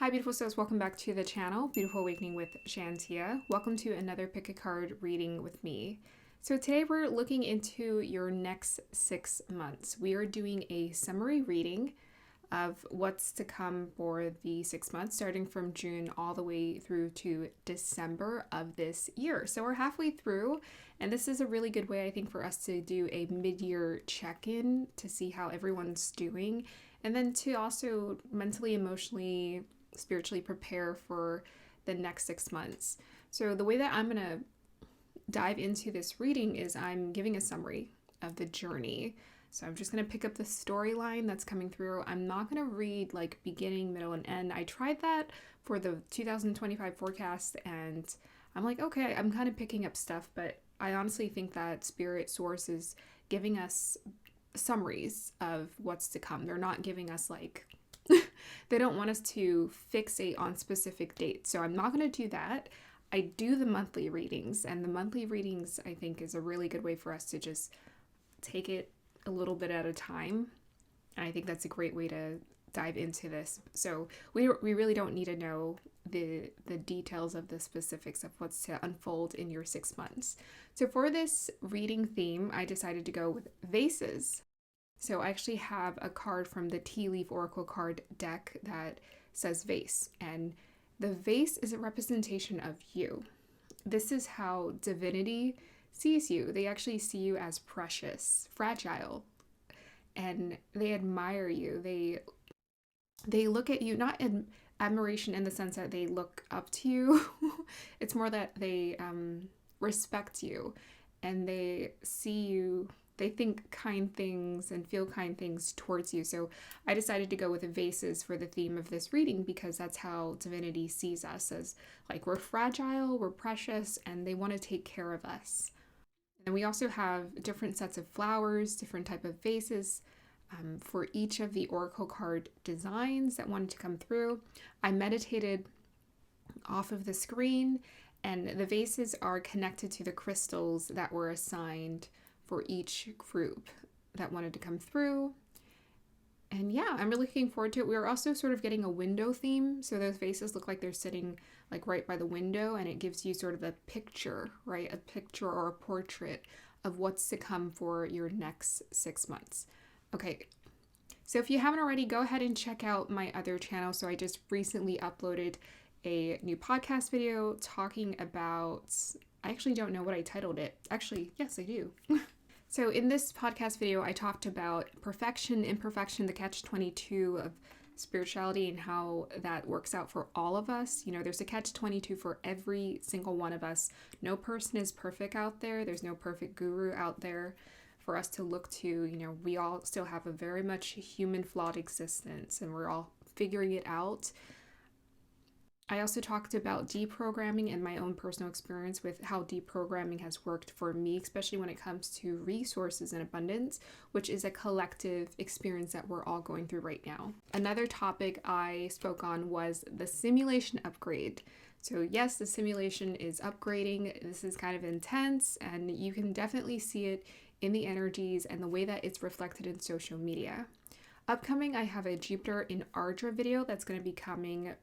Hi beautiful souls, welcome back to the channel, Beautiful Awakening with Shantia. Welcome to another pick a card reading with me. So today we're looking into your next 6 months. We are doing a summary reading of what's to come for the 6 months, starting from June all the way through to December of this year. So we're halfway through, and this is a really good way, I think, for us to do a mid-year check-in to see how everyone's doing, and then to also mentally, emotionally, spiritually prepare for the next 6 months. So the way that I'm going to dive into this reading is I'm giving a summary of the journey. So I'm just going to pick up the storyline that's coming through. I'm not going to read like beginning, middle, and end. I tried that for the 2025 forecast and I'm like, okay, I'm kind of picking up stuff, but I honestly think that Spirit Source is giving us summaries of what's to come. They're not giving us like they don't want us to fixate on specific dates. So I'm not going to do that. I do the monthly readings, and the monthly readings I think is a really good way for us to just take it a little bit at a time. And I think that's a great way to dive into this. So we really don't need to know the details of the specifics of what's to unfold in your 6 months. So for this reading theme, I decided to go with vases. So I actually have a card from the Tea Leaf Oracle card deck that says vase, and the vase is a representation of you. This is how divinity sees you. They actually see you as precious, fragile, and they admire you. They look at you, not admiration in the sense that they look up to you. It's more that they respect you, and they see you. They think kind things and feel kind things towards you. So I decided to go with the vases for the theme of this reading because that's how divinity sees us, as like we're fragile, we're precious, and they want to take care of us. And we also have different sets of flowers, different type of vases for each of the oracle card designs that wanted to come through. I meditated off of the screen, and the vases are connected to the crystals that were assigned for each group that wanted to come through. And yeah, I'm really looking forward to it. We're also sort of getting a window theme. So those vases look like they're sitting like right by the window, and it gives you sort of a picture, right? A picture or a portrait of what's to come for your next 6 months. Okay, so if you haven't already, go ahead and check out my other channel. So I just recently uploaded a new podcast video talking about, I actually don't know what I titled it. Actually, yes, I do. So in this podcast video, I talked about perfection, imperfection, the catch-22 of spirituality and how that works out for all of us. You know, there's a catch-22 for every single one of us. No person is perfect out there. There's no perfect guru out there for us to look to. You know, we all still have a very much human flawed existence, and we're all figuring it out. I also talked about deprogramming and my own personal experience with how deprogramming has worked for me, especially when it comes to resources and abundance, which is a collective experience that we're all going through right now. Another topic I spoke on was the simulation upgrade. So yes, the simulation is upgrading. This is kind of intense, and you can definitely see it in the energies and the way that it's reflected in social media. Upcoming, I have a Jupiter in Ardra video that's going to be coming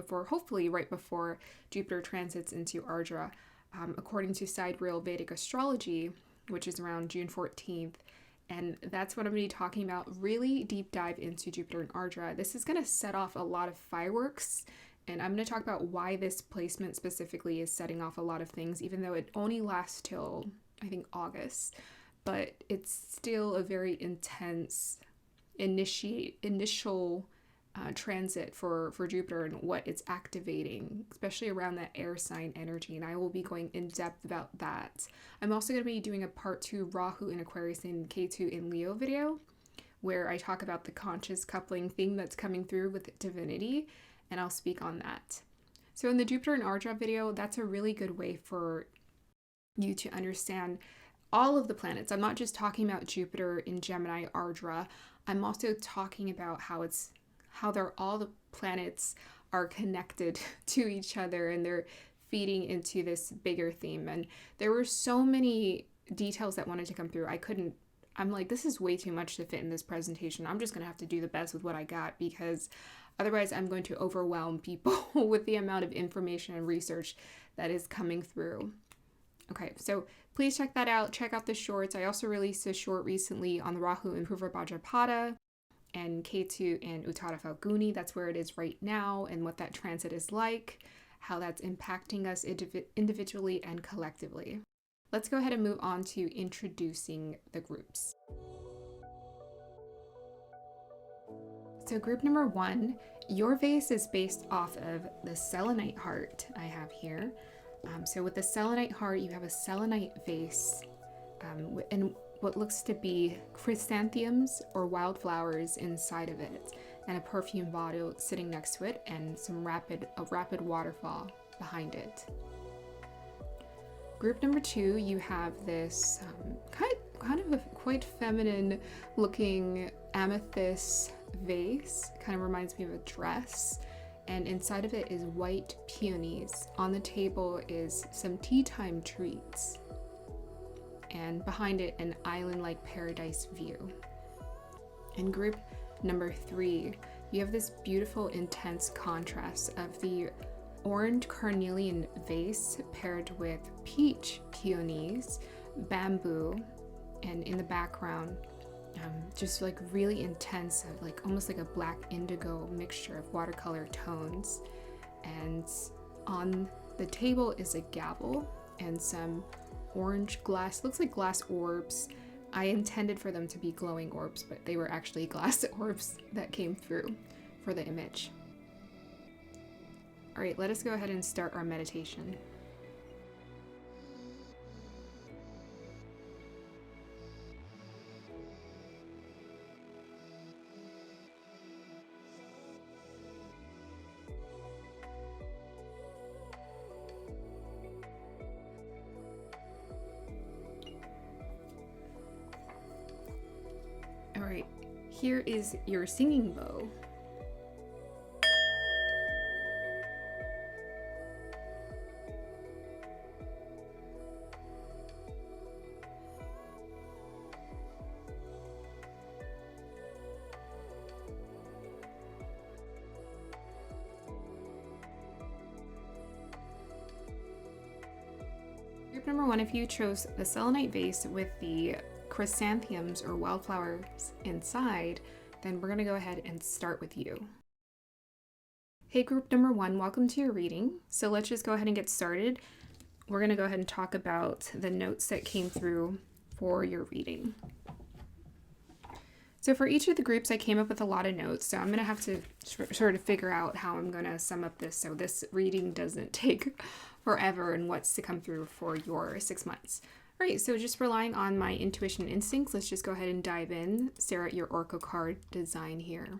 hopefully right before Jupiter transits into Ardra, according to Sidereal Vedic Astrology, which is around June 14th. And that's what I'm going to be talking about, really deep dive into Jupiter and Ardra. This is going to set off a lot of fireworks, and I'm going to talk about why this placement specifically is setting off a lot of things, even though it only lasts till, I think, August. But it's still a very intense initial transit for Jupiter and what it's activating, especially around that air sign energy, and I will be going in depth about that. I'm also going to be doing a part 2 Rahu in Aquarius and K2 in Leo video, where I talk about the conscious coupling theme that's coming through with divinity, and I'll speak on that. So in the Jupiter and Ardra video, that's a really good way for you to understand all of the planets. I'm not just talking about Jupiter in Gemini, Ardra. I'm also talking about how they're all the planets are connected to each other, and they're feeding into this bigger theme. And there were so many details that wanted to come through. I'm like, this is way too much to fit in this presentation. I'm just gonna have to do the best with what I got, because Otherwise, I'm going to overwhelm people with the amount of information and research that is coming through. Okay, so please check that out. Check out the shorts. I also released a short recently on the Rahu and Purva Bhadrapada and Ketu and Uttara Falguni. That's where it is right now and what that transit is like, how that's impacting us individually and collectively. Let's go ahead and move on to introducing the groups. So group number 1, your vase is based off of the Selenite heart I have here. So with the Selenite heart, you have a Selenite vase and what looks to be chrysanthemums or wildflowers inside of it, and a perfume bottle sitting next to it, and a rapid waterfall behind it. Group number 2, you have this kind of a quite feminine looking amethyst vase. Kind of reminds me of a dress, and inside of it is white peonies. On the table is some tea time treats, and behind it an island-like paradise view. In group number 3, you have this beautiful intense contrast of the orange carnelian vase paired with peach peonies, bamboo, and in the background just like really intense, like almost like a black indigo mixture of watercolor tones. And on the table is a gavel and some orange glass, looks like glass orbs. I intended for them to be glowing orbs, but they were actually glass orbs that came through for the image. All right, let us go ahead and start our meditation. All right, here is your singing bowl. Group number 1, if you chose the selenite vase with the chrysanthemums or wildflowers inside, then we're going to go ahead and start with you. Hey group number 1, welcome to your reading. So let's just go ahead and get started. We're going to go ahead and talk about the notes that came through for your reading. So for each of the groups, I came up with a lot of notes, so I'm going to have to sort of figure out how I'm going to sum up this so this reading doesn't take forever and what's to come through for your 6 months. All right, so just relying on my intuition and instincts, let's just go ahead and dive in, stare at your Oracle card design here.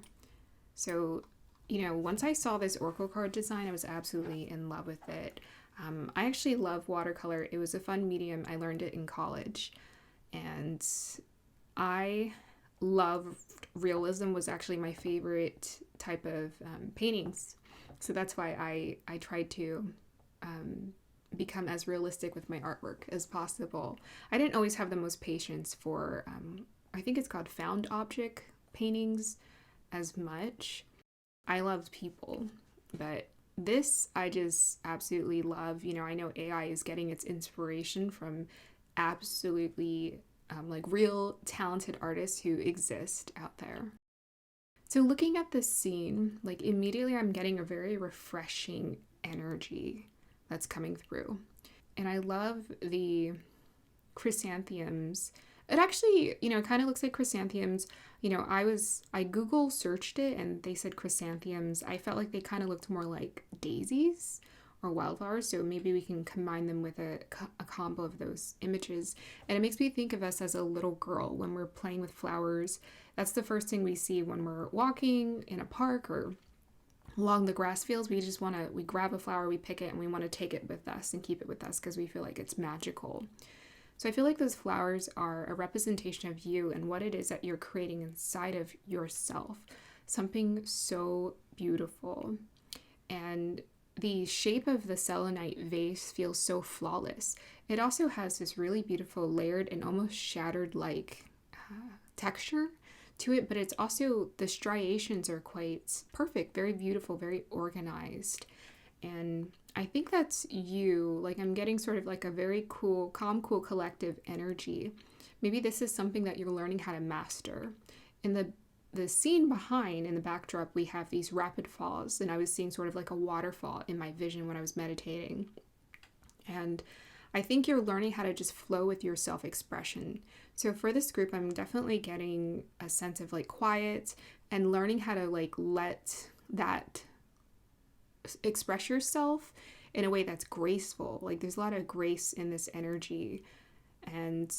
So, once I saw this Oracle card design, I was absolutely in love with it. I actually love watercolor. It was a fun medium. I learned it in college, and I loved realism. Was actually my favorite type of paintings. So that's why I tried to become as realistic with my artwork as possible. I didn't always have the most patience for, I think it's called found object paintings as much. I loved people, but this I just absolutely love. I know AI is getting its inspiration from absolutely like real talented artists who exist out there. So looking at this scene, like immediately I'm getting a very refreshing energy that's coming through. And I love the chrysanthemums. It actually, kind of looks like chrysanthemums. I Google searched it and they said chrysanthemums. I felt like they kind of looked more like daisies or wildflowers. So maybe we can combine them with a combo of those images. And it makes me think of us as a little girl when we're playing with flowers. That's the first thing we see when we're walking in a park or along the grass fields. We grab a flower, we pick it, and we want to take it with us and keep it with us because we feel like it's magical. So I feel like those flowers are a representation of you and what it is that you're creating inside of yourself. Something so beautiful. And the shape of the selenite vase feels so flawless. It also has this really beautiful layered and almost shattered like texture to it, but it's also, the striations are quite perfect, very beautiful, very organized. And I think that's you. Like, I'm getting sort of like a very cool, calm, cool, collective energy. Maybe this is something that you're learning how to master. In the scene behind, in the backdrop, we have these rapid falls, and I was seeing sort of like a waterfall in my vision when I was meditating. And I think you're learning how to just flow with your self-expression. So for this group, I'm definitely getting a sense of like quiet and learning how to like let that express yourself in a way that's graceful. Like, there's a lot of grace in this energy. And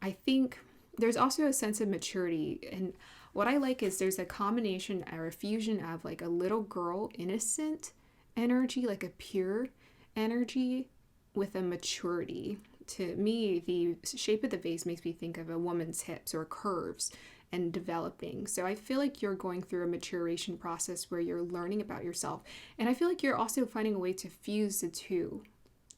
I think there's also a sense of maturity. And what I like is there's a combination or a fusion of like a little girl innocent energy, like a pure energy, with a maturity. To me, the shape of the vase makes me think of a woman's hips or curves and developing. So I feel like you're going through a maturation process where you're learning about yourself. And I feel like you're also finding a way to fuse the two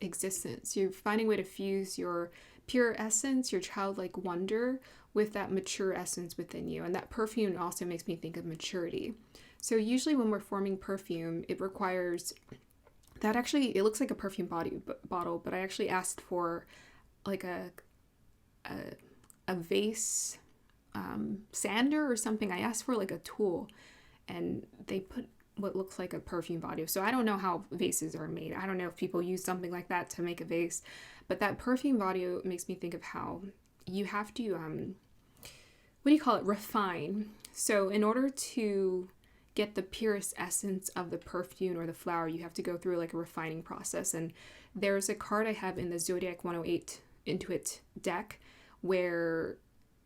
existence. You're finding a way to fuse your pure essence, your childlike wonder, with that mature essence within you. And that perfume also makes me think of maturity. So usually when we're forming perfume, it requires that. Actually, it looks like a perfume bottle, but I actually asked for like a vase sander or something. I asked for like a tool, and they put what looks like a perfume bottle. So I don't know how vases are made. I don't know if people use something like that to make a vase, but that perfume bottle makes me think of how you have to refine. So in order to get the purest essence of the perfume or the flower, you have to go through like a refining process. And there's a card I have in the Zodiac 108 Intuit deck where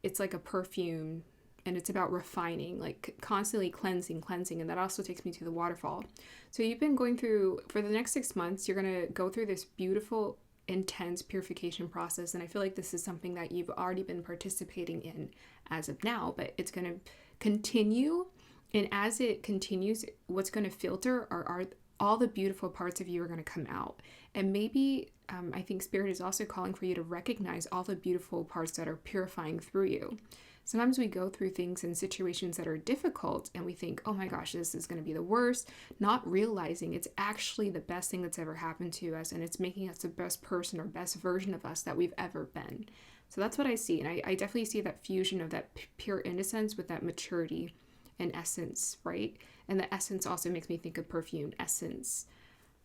it's like a perfume, and it's about refining, like constantly cleansing. And that also takes me to the waterfall. So you've been going through, for the next 6 months, you're going to go through this beautiful, intense purification process. And I feel like this is something that you've already been participating in as of now, but it's going to continue. And as it continues, what's going to filter are all the beautiful parts of you are going to come out. And maybe I think Spirit is also calling for you to recognize all the beautiful parts that are purifying through you. Sometimes we go through things in situations that are difficult and we think, oh my gosh, this is going to be the worst, not realizing it's actually the best thing that's ever happened to us, and it's making us the best person or best version of us that we've ever been. So that's what I see. And I definitely see that fusion of that pure innocence with that maturity and essence, right? And the essence also makes me think of perfume, essence,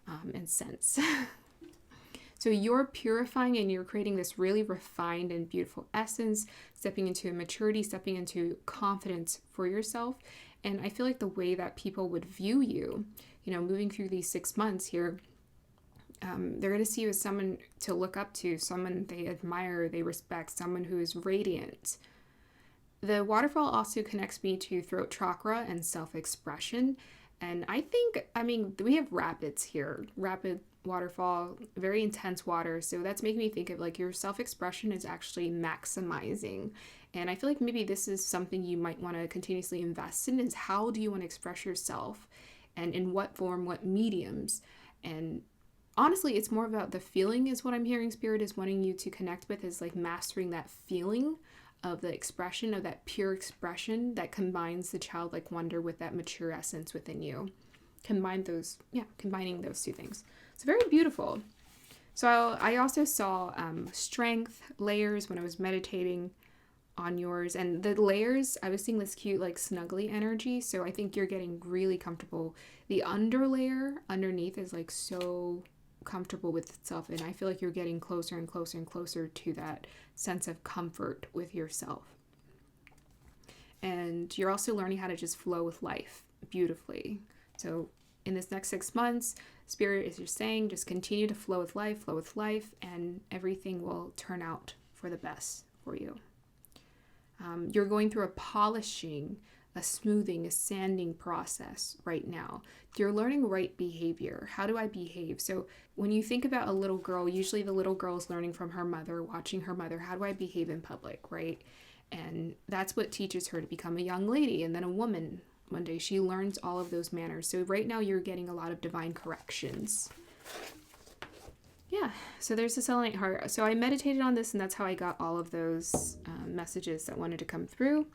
and scents. So you're purifying and you're creating this really refined and beautiful essence, stepping into maturity, stepping into confidence for yourself. And I feel like the way that people would view you, moving through these 6 months here, they're going to see you as someone to look up to, someone they admire, they respect, someone who is radiant. The waterfall also connects me to throat chakra and self-expression. And we have rapids here, rapid waterfall, very intense water. So that's making me think of like your self-expression is actually maximizing. And I feel like maybe this is something you might want to continuously invest in, is how do you want to express yourself and in what form, what mediums. And honestly, it's more about the feeling is what I'm hearing Spirit is wanting you to connect with, is like mastering that feeling of the expression, of that pure expression that combines the childlike wonder with that mature essence within you. Combining those two things. It's very beautiful. So I also saw strength layers when I was meditating on yours, and the layers, I was seeing this cute like snuggly energy. So I think you're getting really comfortable. The underlayer underneath is like so comfortable with itself, and I feel like you're getting closer and closer and closer to that sense of comfort with yourself. And you're also learning how to just flow with life beautifully. So in this next 6 months, Spirit is just saying, just continue to flow with life, and everything will turn out for the best for you. You're going through a polishing, a smoothing, a sanding process right now. You're learning right behavior. How do I behave? So when you think about a little girl, usually the little girl is learning from her mother, watching her mother. How do I behave in public, right? And that's what teaches her to become a young lady and then a woman. One day she learns all of those manners. So right now you're getting a lot of divine corrections. Yeah, so there's the selenite heart. So I meditated on this, and that's how I got all of those messages that wanted to come through.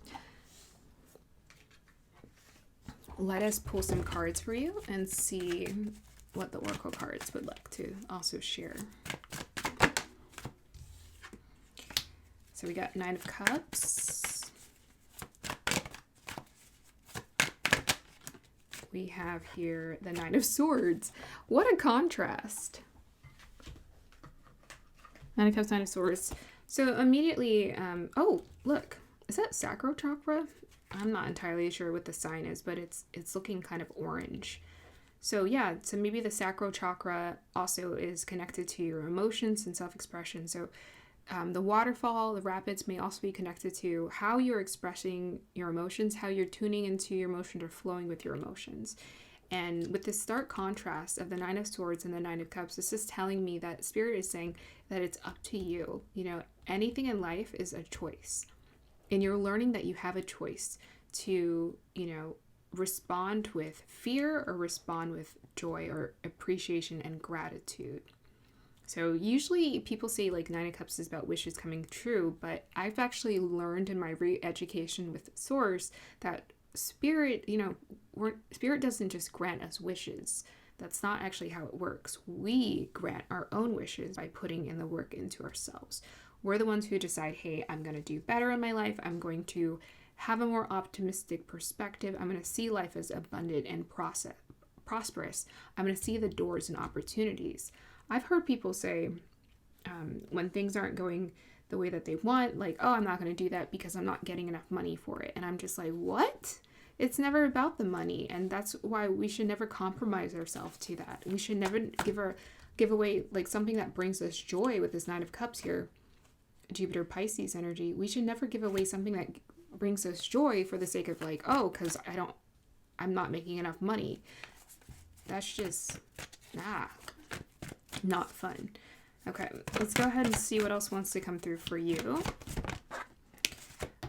let us pull some cards for you and see what the oracle cards would like to also share. So we got 9 of Cups. We have here the 9 of Swords. What a contrast. 9 of Cups, 9 of Swords. So immediately, oh, look, is that sacral chakra? I'm not entirely sure what the sign is, but it's looking kind of orange. So yeah, so maybe the sacral chakra also is connected to your emotions and self-expression. So the waterfall, the rapids may also be connected to how you're expressing your emotions, how you're tuning into your emotions or flowing with your emotions. And with this stark contrast of the 9 of Swords and the 9 of Cups, this is telling me that Spirit is saying that it's up to you. You know, anything in life is a choice. And you're learning that you have a choice to, you know, respond with fear or respond with joy or appreciation and gratitude. So usually people say like 9 of Cups is about wishes coming true, but I've actually learned in my re-education with Source that Spirit, you know, Spirit doesn't just grant us wishes. That's not actually how it works. We grant our own wishes by putting in the work into ourselves. We're the ones who decide, hey, I'm going to do better in my life. I'm going to have a more optimistic perspective. I'm going to see life as abundant and prosperous. I'm going to see the doors and opportunities. I've heard people say when things aren't going the way that they want, like, oh, I'm not going to do that because I'm not getting enough money for it. And I'm just like, what? It's never about the money. And that's why we should never compromise ourselves to that. We should never give away like something that brings us joy with this 9 of Cups here, Jupiter Pisces energy. We should never give away something that brings us joy for the sake of like, oh, because I'm not making enough money. That's just, not fun. Okay, let's go ahead and see what else wants to come through for you.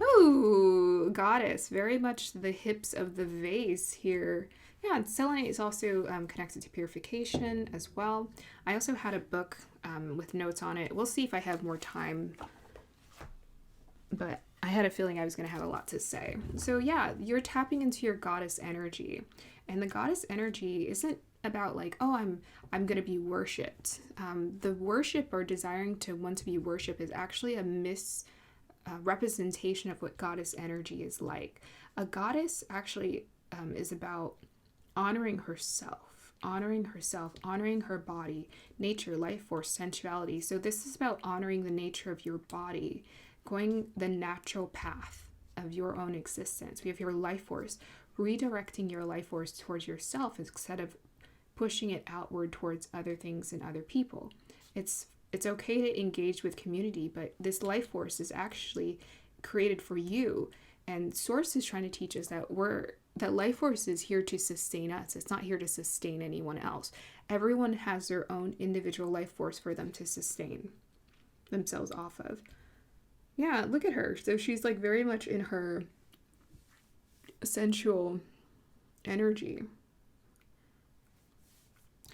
Ooh, Goddess, very much the hips of the vase here. Yeah, and selenite is also connected to purification as well. I also had a book with notes on it. We'll see if I have more time, but I had a feeling I was going to have a lot to say. So yeah, you're tapping into your goddess energy, and the goddess energy isn't about like, oh, I'm going to be worshipped. The worship or desiring to want to be worshipped is actually a representation of what goddess energy is like. A goddess actually is about honoring herself, honoring her body, nature, life force, sensuality. So this is about honoring the nature of your body, going the natural path of your own existence. We have your life force, redirecting your life force towards yourself instead of pushing it outward towards other things and other people. It's okay to engage with community, but this life force is actually created for you. And Source is trying to teach us that that life force is here to sustain us. It's not here to sustain anyone else. Everyone has their own individual life force for them to sustain themselves off of. Yeah, look at her. So she's like very much in her sensual energy.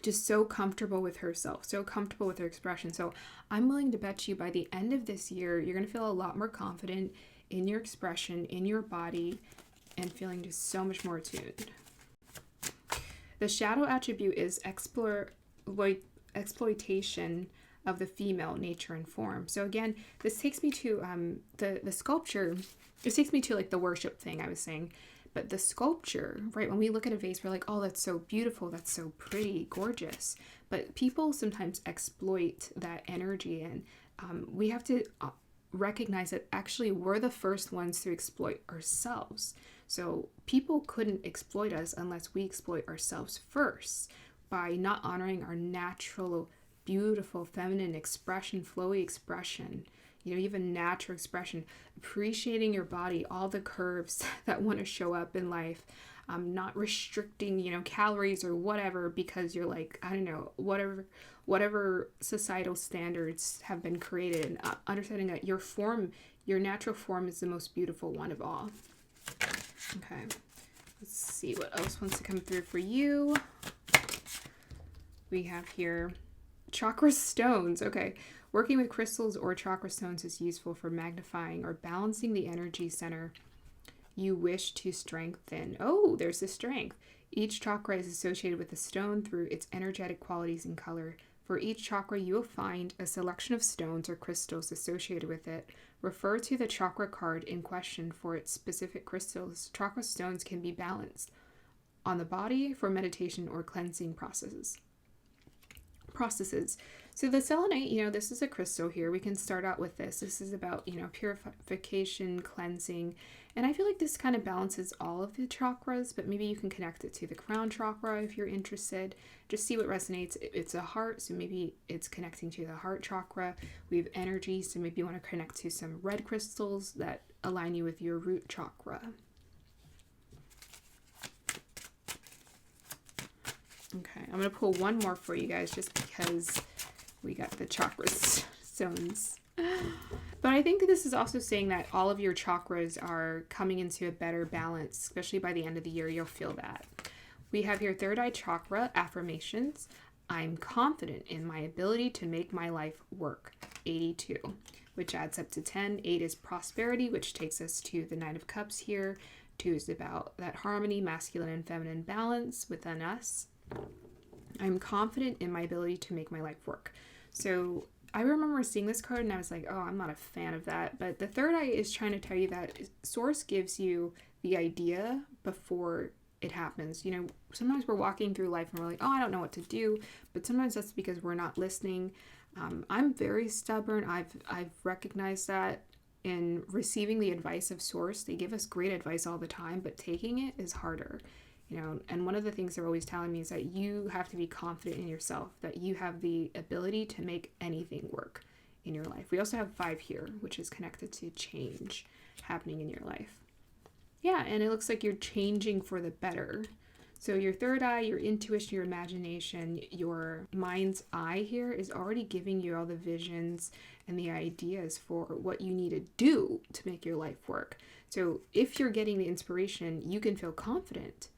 Just so comfortable with herself, so comfortable with her expression. So I'm willing to bet you by the end of this year, you're going to feel a lot more confident in your expression, in your body, and feeling just so much more attuned. The shadow attribute is exploitation of the female nature and form. So again, this takes me to the sculpture. This takes me to like the worship thing I was saying. But the sculpture, right, when we look at a vase, we're like, oh, that's so beautiful, that's so pretty, gorgeous. But people sometimes exploit that energy, and we have to recognize that actually we're the first ones to exploit ourselves. So people couldn't exploit us unless we exploit ourselves first by not honoring our natural, beautiful, feminine expression, flowy expression. You know, even natural expression, appreciating your body, all the curves that want to show up in life, not restricting, you know, calories or whatever because you're like, I don't know, whatever societal standards have been created, and understanding that your form, your natural form is the most beautiful one of all. Okay, let's see what else wants to come through for you. We have here chakra stones. Okay. Working with crystals or chakra stones is useful for magnifying or balancing the energy center you wish to strengthen. Oh, there's the strength. Each chakra is associated with a stone through its energetic qualities and color. For each chakra, you will find a selection of stones or crystals associated with it. Refer to the chakra card in question for its specific crystals. Chakra stones can be balanced on the body for meditation or cleansing processes. So the selenite, this is a crystal here. We can start out with this. This is about, purification, cleansing. And I feel like this kind of balances all of the chakras, but maybe you can connect it to the crown chakra if you're interested. Just see what resonates. It's a heart, so maybe it's connecting to the heart chakra. We have energy, so maybe you want to connect to some red crystals that align you with your root chakra. Okay, I'm going to pull one more for you guys just because we got the chakra stones. But I think this is also saying that all of your chakras are coming into a better balance, especially by the end of the year. You'll feel that. We have your third eye chakra affirmations. I'm confident in my ability to make my life work. 82, which adds up to 10. 8 is prosperity, which takes us to the Nine of Cups here. 2 is about that harmony, masculine and feminine balance within us. I'm confident in my ability to make my life work. So I remember seeing this card and I was like, oh, I'm not a fan of that. But the third eye is trying to tell you that Source gives you the idea before it happens. Sometimes we're walking through life and we're like, oh, I don't know what to do. But sometimes that's because we're not listening. I'm very stubborn. I've recognized that in receiving the advice of Source. They give us great advice all the time, but taking it is harder. And one of the things they're always telling me is that you have to be confident in yourself, that you have the ability to make anything work in your life. We also have 5 here, which is connected to change happening in your life. Yeah, and it looks like you're changing for the better. So your third eye, your intuition, your imagination, your mind's eye here is already giving you all the visions and the ideas for what you need to do to make your life work. So if you're getting the inspiration, you can feel confident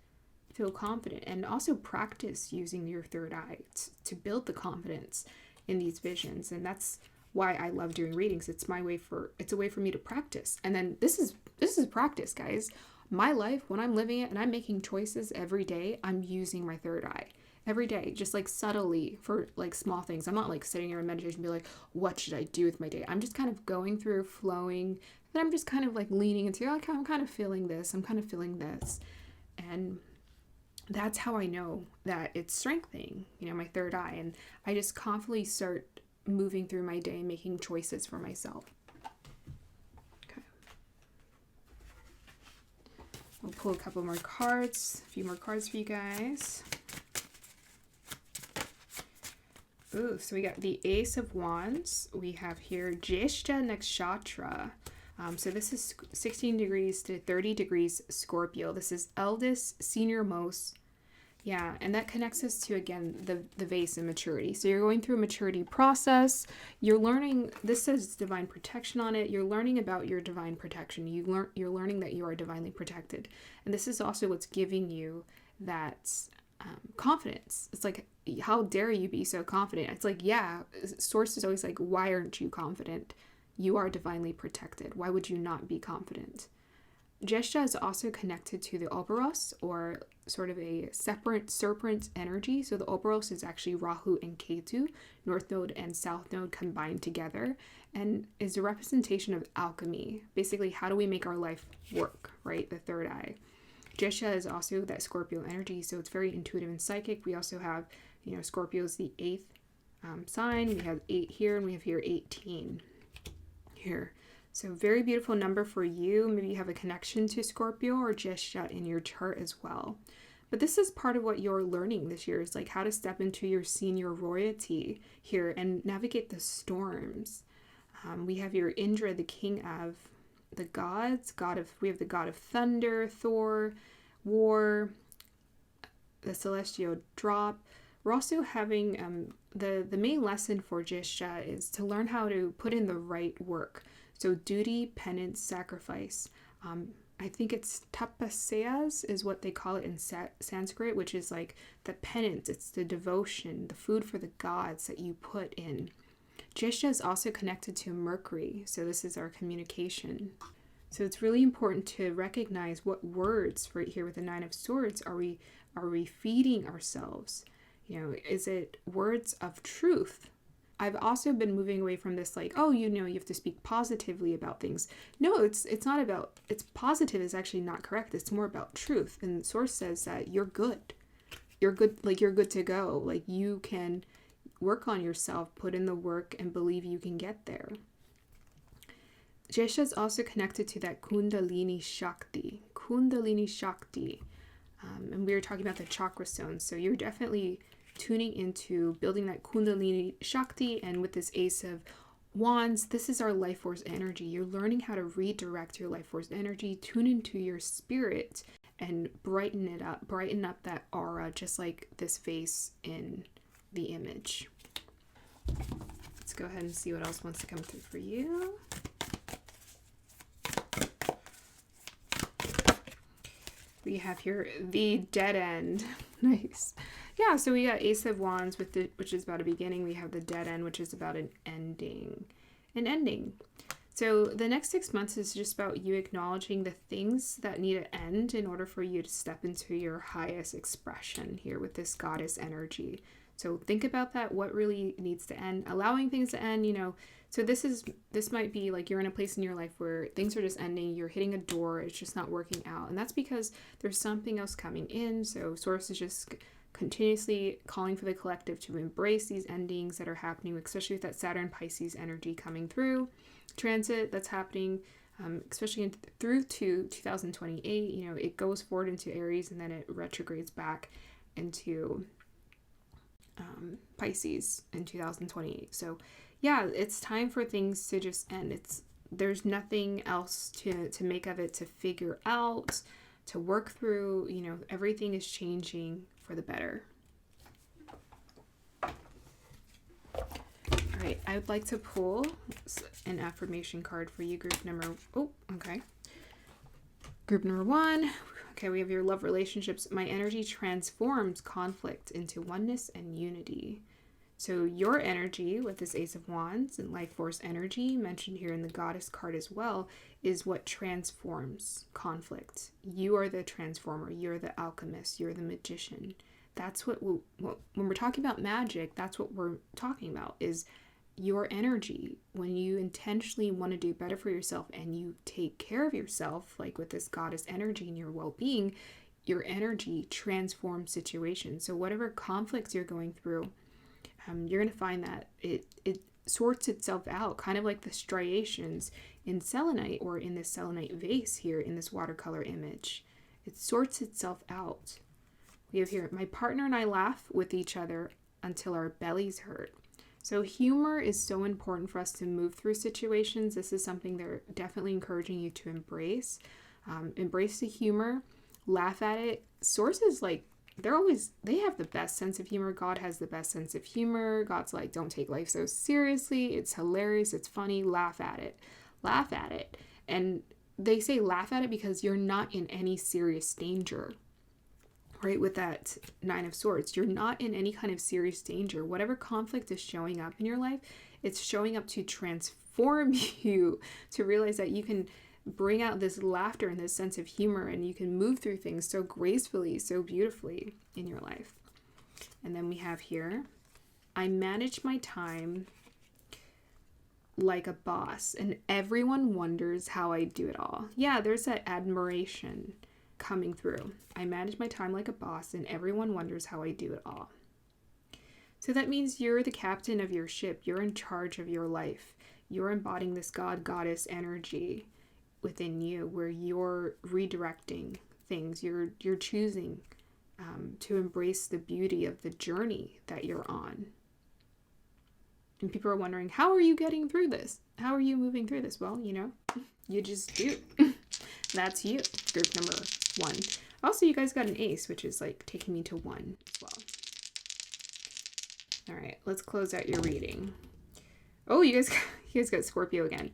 and also practice using your third eye to build the confidence in these visions. And that's why I love doing readings. It's a way for me to practice. And then this is practice, guys. My life, when I'm living it and I'm making choices every day, I'm using my third eye every day, just like subtly for like small things. I'm not like sitting here in meditation and be like, what should I do with my day? I'm just kind of going through, flowing, and I'm just kind of like leaning into, like, I'm kind of feeling this. I'm kind of feeling this. And that's how I know that it's strengthening, my third eye. And I just confidently start moving through my day, making choices for myself. Okay. We'll pull a couple more cards, a few more cards for you guys. Ooh, so we got the Ace of Wands. We have here Jyeshtha Nakshatra. So this is 16 degrees to 30 degrees Scorpio. This is eldest, senior most. Yeah, and that connects us to, again, the vase and maturity. So you're going through a maturity process. You're learning, this says divine protection on it. You're learning about your divine protection. You're learning that you are divinely protected. And this is also what's giving you that confidence. It's like, how dare you be so confident? It's like, yeah, Source is always like, why aren't you confident? You are divinely protected. Why would you not be confident? Jyeshtha is also connected to the Oberos, or sort of a separate serpent energy. So the Oberos is actually Rahu and Ketu, North Node and South Node combined together, and is a representation of alchemy. Basically, how do we make our life work, right? The third eye. Jyeshtha is also that Scorpio energy, so it's very intuitive and psychic. We also have, Scorpio is the 8th sign. We have 8 here, and we have here 18 here. So very beautiful number for you. Maybe you have a connection to Scorpio or Jyeshtha in your chart as well. But this is part of what you're learning this year, is like how to step into your senior royalty here and navigate the storms. We have your Indra, the king of the gods. We have the god of thunder, Thor, war, the celestial drop. We're also having the main lesson for Jyeshtha is to learn how to put in the right work. So duty, penance, sacrifice. I think it's tapasayas is what they call it in Sanskrit, which is like the penance. It's the devotion, the food for the gods that you put in. Jyeshtha is also connected to Mercury. So this is our communication. So it's really important to recognize what words, right here with the Nine of Swords, are we feeding ourselves? You know, is it words of truth? I've also been moving away from this, like, oh, you have to speak positively about things. No, it's not about, it's positive is actually not correct. It's more about truth. And the source says that you're good. You're good, like you're good to go. Like you can work on yourself, put in the work, and believe you can get there. Jesha is also connected to that Kundalini Shakti. Kundalini Shakti. And we were talking about the chakra stones. So you're definitely tuning into building that Kundalini Shakti. And with this Ace of Wands, this is our life force energy. You're learning how to redirect your life force energy, tune into your spirit, and brighten it up. Brighten up that aura, just like this face in the image. Let's go ahead and see what else wants to come through for you. We have here the dead end. Nice. Yeah, so we got Ace of Wands with which is about a beginning. We have the dead end, which is about an ending. An ending. So the next 6 months is just about you acknowledging the things that need to end in order for you to step into your highest expression here with this goddess energy. So think about that, what really needs to end, allowing things to end, So this might be like you're in a place in your life where things are just ending, you're hitting a door, it's just not working out. And that's because there's something else coming in. So Source is just continuously calling for the collective to embrace these endings that are happening, especially with that Saturn Pisces energy coming through. Transit that's happening, especially through to 2028. It goes forward into Aries and then it retrogrades back into Pisces in 2028. So yeah, it's time for things to just end. There's nothing else to make of it, to figure out, to work through. Everything is changing for the better. All right, I would like to pull an affirmation card for you, group number, Group number 1. Okay, we have your love relationships. My energy transforms conflict into oneness and unity. So your energy with this Ace of Wands and life force energy mentioned here in the goddess card as well is what transforms conflict. You are the transformer. You're the alchemist. You're the magician. That's when we're talking about magic, that's what we're talking about, is your energy. When you intentionally want to do better for yourself and you take care of yourself, like with this goddess energy and your well-being, your energy transforms situations. So whatever conflicts you're going through, you're going to find that it sorts itself out, kind of like the striations in selenite or in this selenite vase here in this watercolor image. It sorts itself out. We have here, my partner and I laugh with each other until our bellies hurt. So humor is so important for us to move through situations. This is something they're definitely encouraging you to embrace. Embrace the humor, laugh at it. Sources, like, they have the best sense of humor. God has the best sense of humor. God's like, don't take life so seriously. It's hilarious. It's funny. Laugh at it. Laugh at it. And they say laugh at it because you're not in any serious danger. Right, with that Nine of Swords, you're not in any kind of serious danger. Whatever conflict is showing up in your life, it's showing up to transform you, to realize that you can bring out this laughter and this sense of humor, and you can move through things so gracefully, so beautifully in your life. And then we have here, I manage my time like a boss, and everyone wonders how I do it all. Yeah, there's that admiration coming through. I manage my time like a boss and everyone wonders how I do it all. So that means you're the captain of your ship. You're in charge of your life. You're embodying this goddess energy within you where you're redirecting things. You're choosing to embrace the beauty of the journey that you're on. And people are wondering, how are you getting through this? How are you moving through this? Well, you just do. That's you, group number 1. Also, you guys got an ace, which is like taking me to 1 as well. All right, let's close out your reading. Oh, you guys got Scorpio again.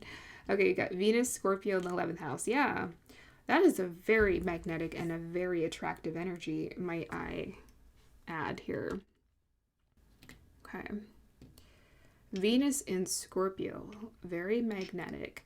Okay, you got Venus, Scorpio in the 11th house. Yeah, that is a very magnetic and a very attractive energy, might I add here. Okay. Venus in Scorpio, very magnetic.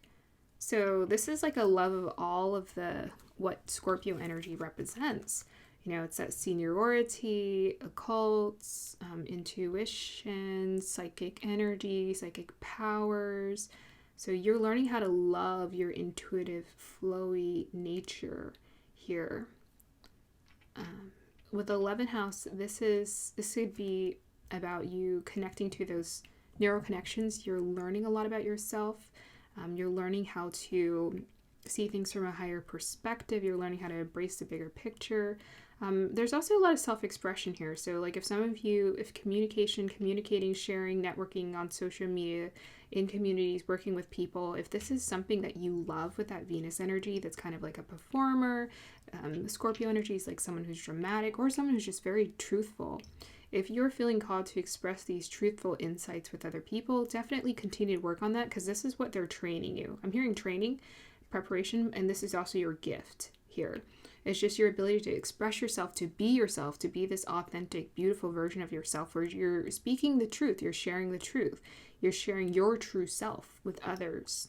So this is like a love of all of the what Scorpio energy represents. You know, it's that seniority, occults, intuition, psychic energy, psychic powers. So you're learning how to love your intuitive, flowy nature here. With 11th house, this could be about you connecting to those neural connections. You're learning a lot about yourself. You're learning how to see things from a higher perspective. You're learning how to embrace the bigger picture. There's also a lot of self-expression here. So like if communicating, sharing, networking on social media, in communities, working with people, if this is something that you love with that Venus energy, that's kind of like a performer, Scorpio energy is like someone who's dramatic or someone who's just very truthful. If you're feeling called to express these truthful insights with other people, definitely continue to work on that, because this is what they're training you. I'm hearing training, preparation, and this is also your gift here. It's just your ability to express yourself, to be this authentic, beautiful version of yourself where you're speaking the truth, you're sharing the truth, you're sharing your true self with others.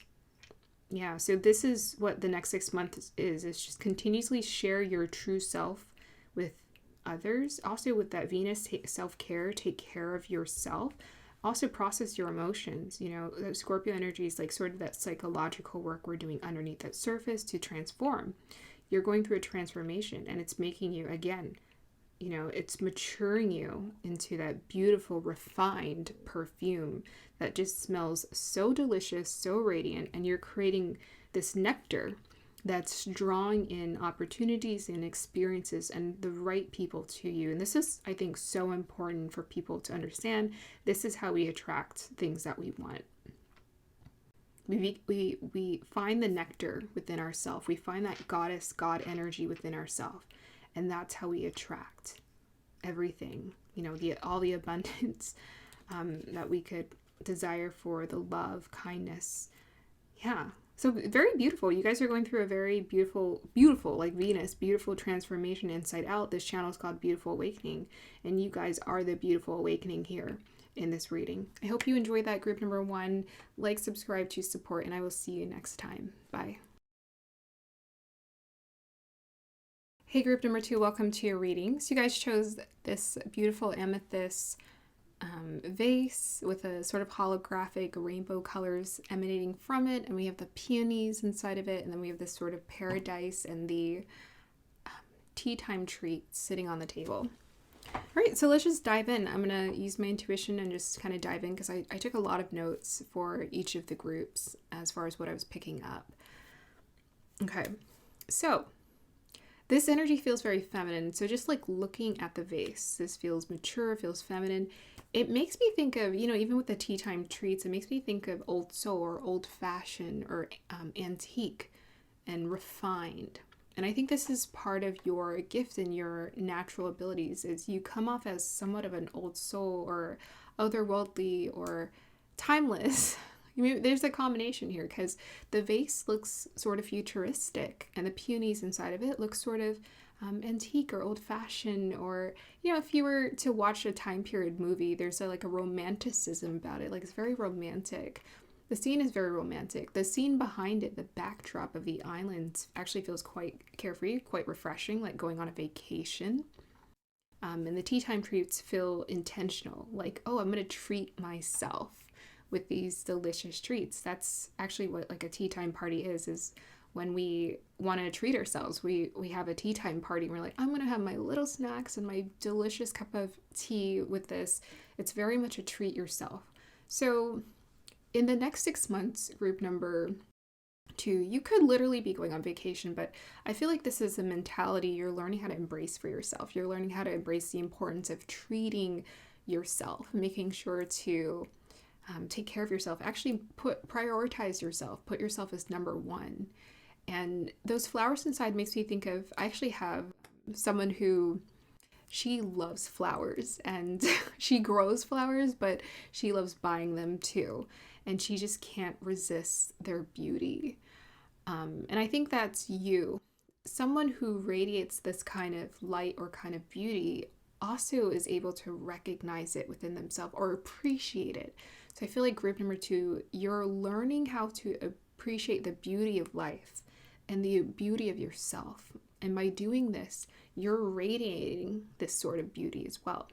Yeah, so this is what the next 6 months is. It's just continuously share your true self with others. Also with that Venus, self-care, take care of yourself. Also process your emotions. You know, the Scorpio energy is like sort of that psychological work we're doing underneath that surface to transform. You're going through a transformation, and it's making you, again, you know, it's maturing you into that beautiful, refined perfume that just smells so delicious, so radiant, and you're creating this nectar that's drawing in opportunities and experiences and the right people to you. And this is, I think, so important for people to understand. This is how we attract things that we want. We find the nectar within ourselves. We find that goddess, God energy within ourselves. And that's how we attract everything, you know, all the abundance that we could desire for, the love, kindness. Yeah. So very beautiful. You guys are going through a very beautiful, like Venus, beautiful transformation inside out. This channel is called Beautiful Awakening, and you guys are the beautiful awakening here in this reading. I hope you enjoyed that, group number 1. Like, subscribe to support, and I will see you next time. Bye. Hey, group number 2, welcome to your reading. So you guys chose this beautiful amethyst vase with a sort of holographic rainbow colors emanating from it, and we have the peonies inside of it, and then we have this sort of paradise and the tea time treats sitting on the table. All right, so let's just dive in. I'm going to use my intuition and just kind of dive in, because I took a lot of notes for each of the groups as far as what I was picking up. Okay, so this energy feels very feminine. So just like looking at the vase, this feels mature, feels feminine. It makes me think of, you know, even with the tea time treats, it makes me think of old soul or old fashioned or antique and refined. And I think this is part of your gift and your natural abilities, is you come off as somewhat of an old soul or otherworldly or timeless. I mean, there's a combination here, because the vase looks sort of futuristic and the peonies inside of it look sort of antique or old-fashioned, or, you know, if you were to watch a time period movie, there's like a romanticism about it. Like, it's very romantic. The scene is very romantic. The scene behind it, the backdrop of the island, actually feels quite carefree, quite refreshing, like going on a vacation. And the tea time treats feel intentional, like, oh, I'm going to treat myself with these delicious treats. That's actually what like a tea time party is when we want to treat ourselves. We have a tea time party and we're like, I'm going to have my little snacks and my delicious cup of tea with this. It's very much a treat yourself. So in the next 6 months, group number 2, you could literally be going on vacation, but I feel like this is a mentality you're learning how to embrace for yourself. You're learning how to embrace the importance of treating yourself, making sure to take care of yourself, actually prioritize yourself, put yourself as number 1. And those flowers inside makes me think of, I actually have someone who, she loves flowers and she grows flowers, but she loves buying them too. And she just can't resist their beauty. And I think that's you. Someone who radiates this kind of light or kind of beauty also is able to recognize it within themselves or appreciate it. So I feel like group number 2, you're learning how to appreciate the beauty of life and the beauty of yourself. And by doing this, you're radiating this sort of beauty as well.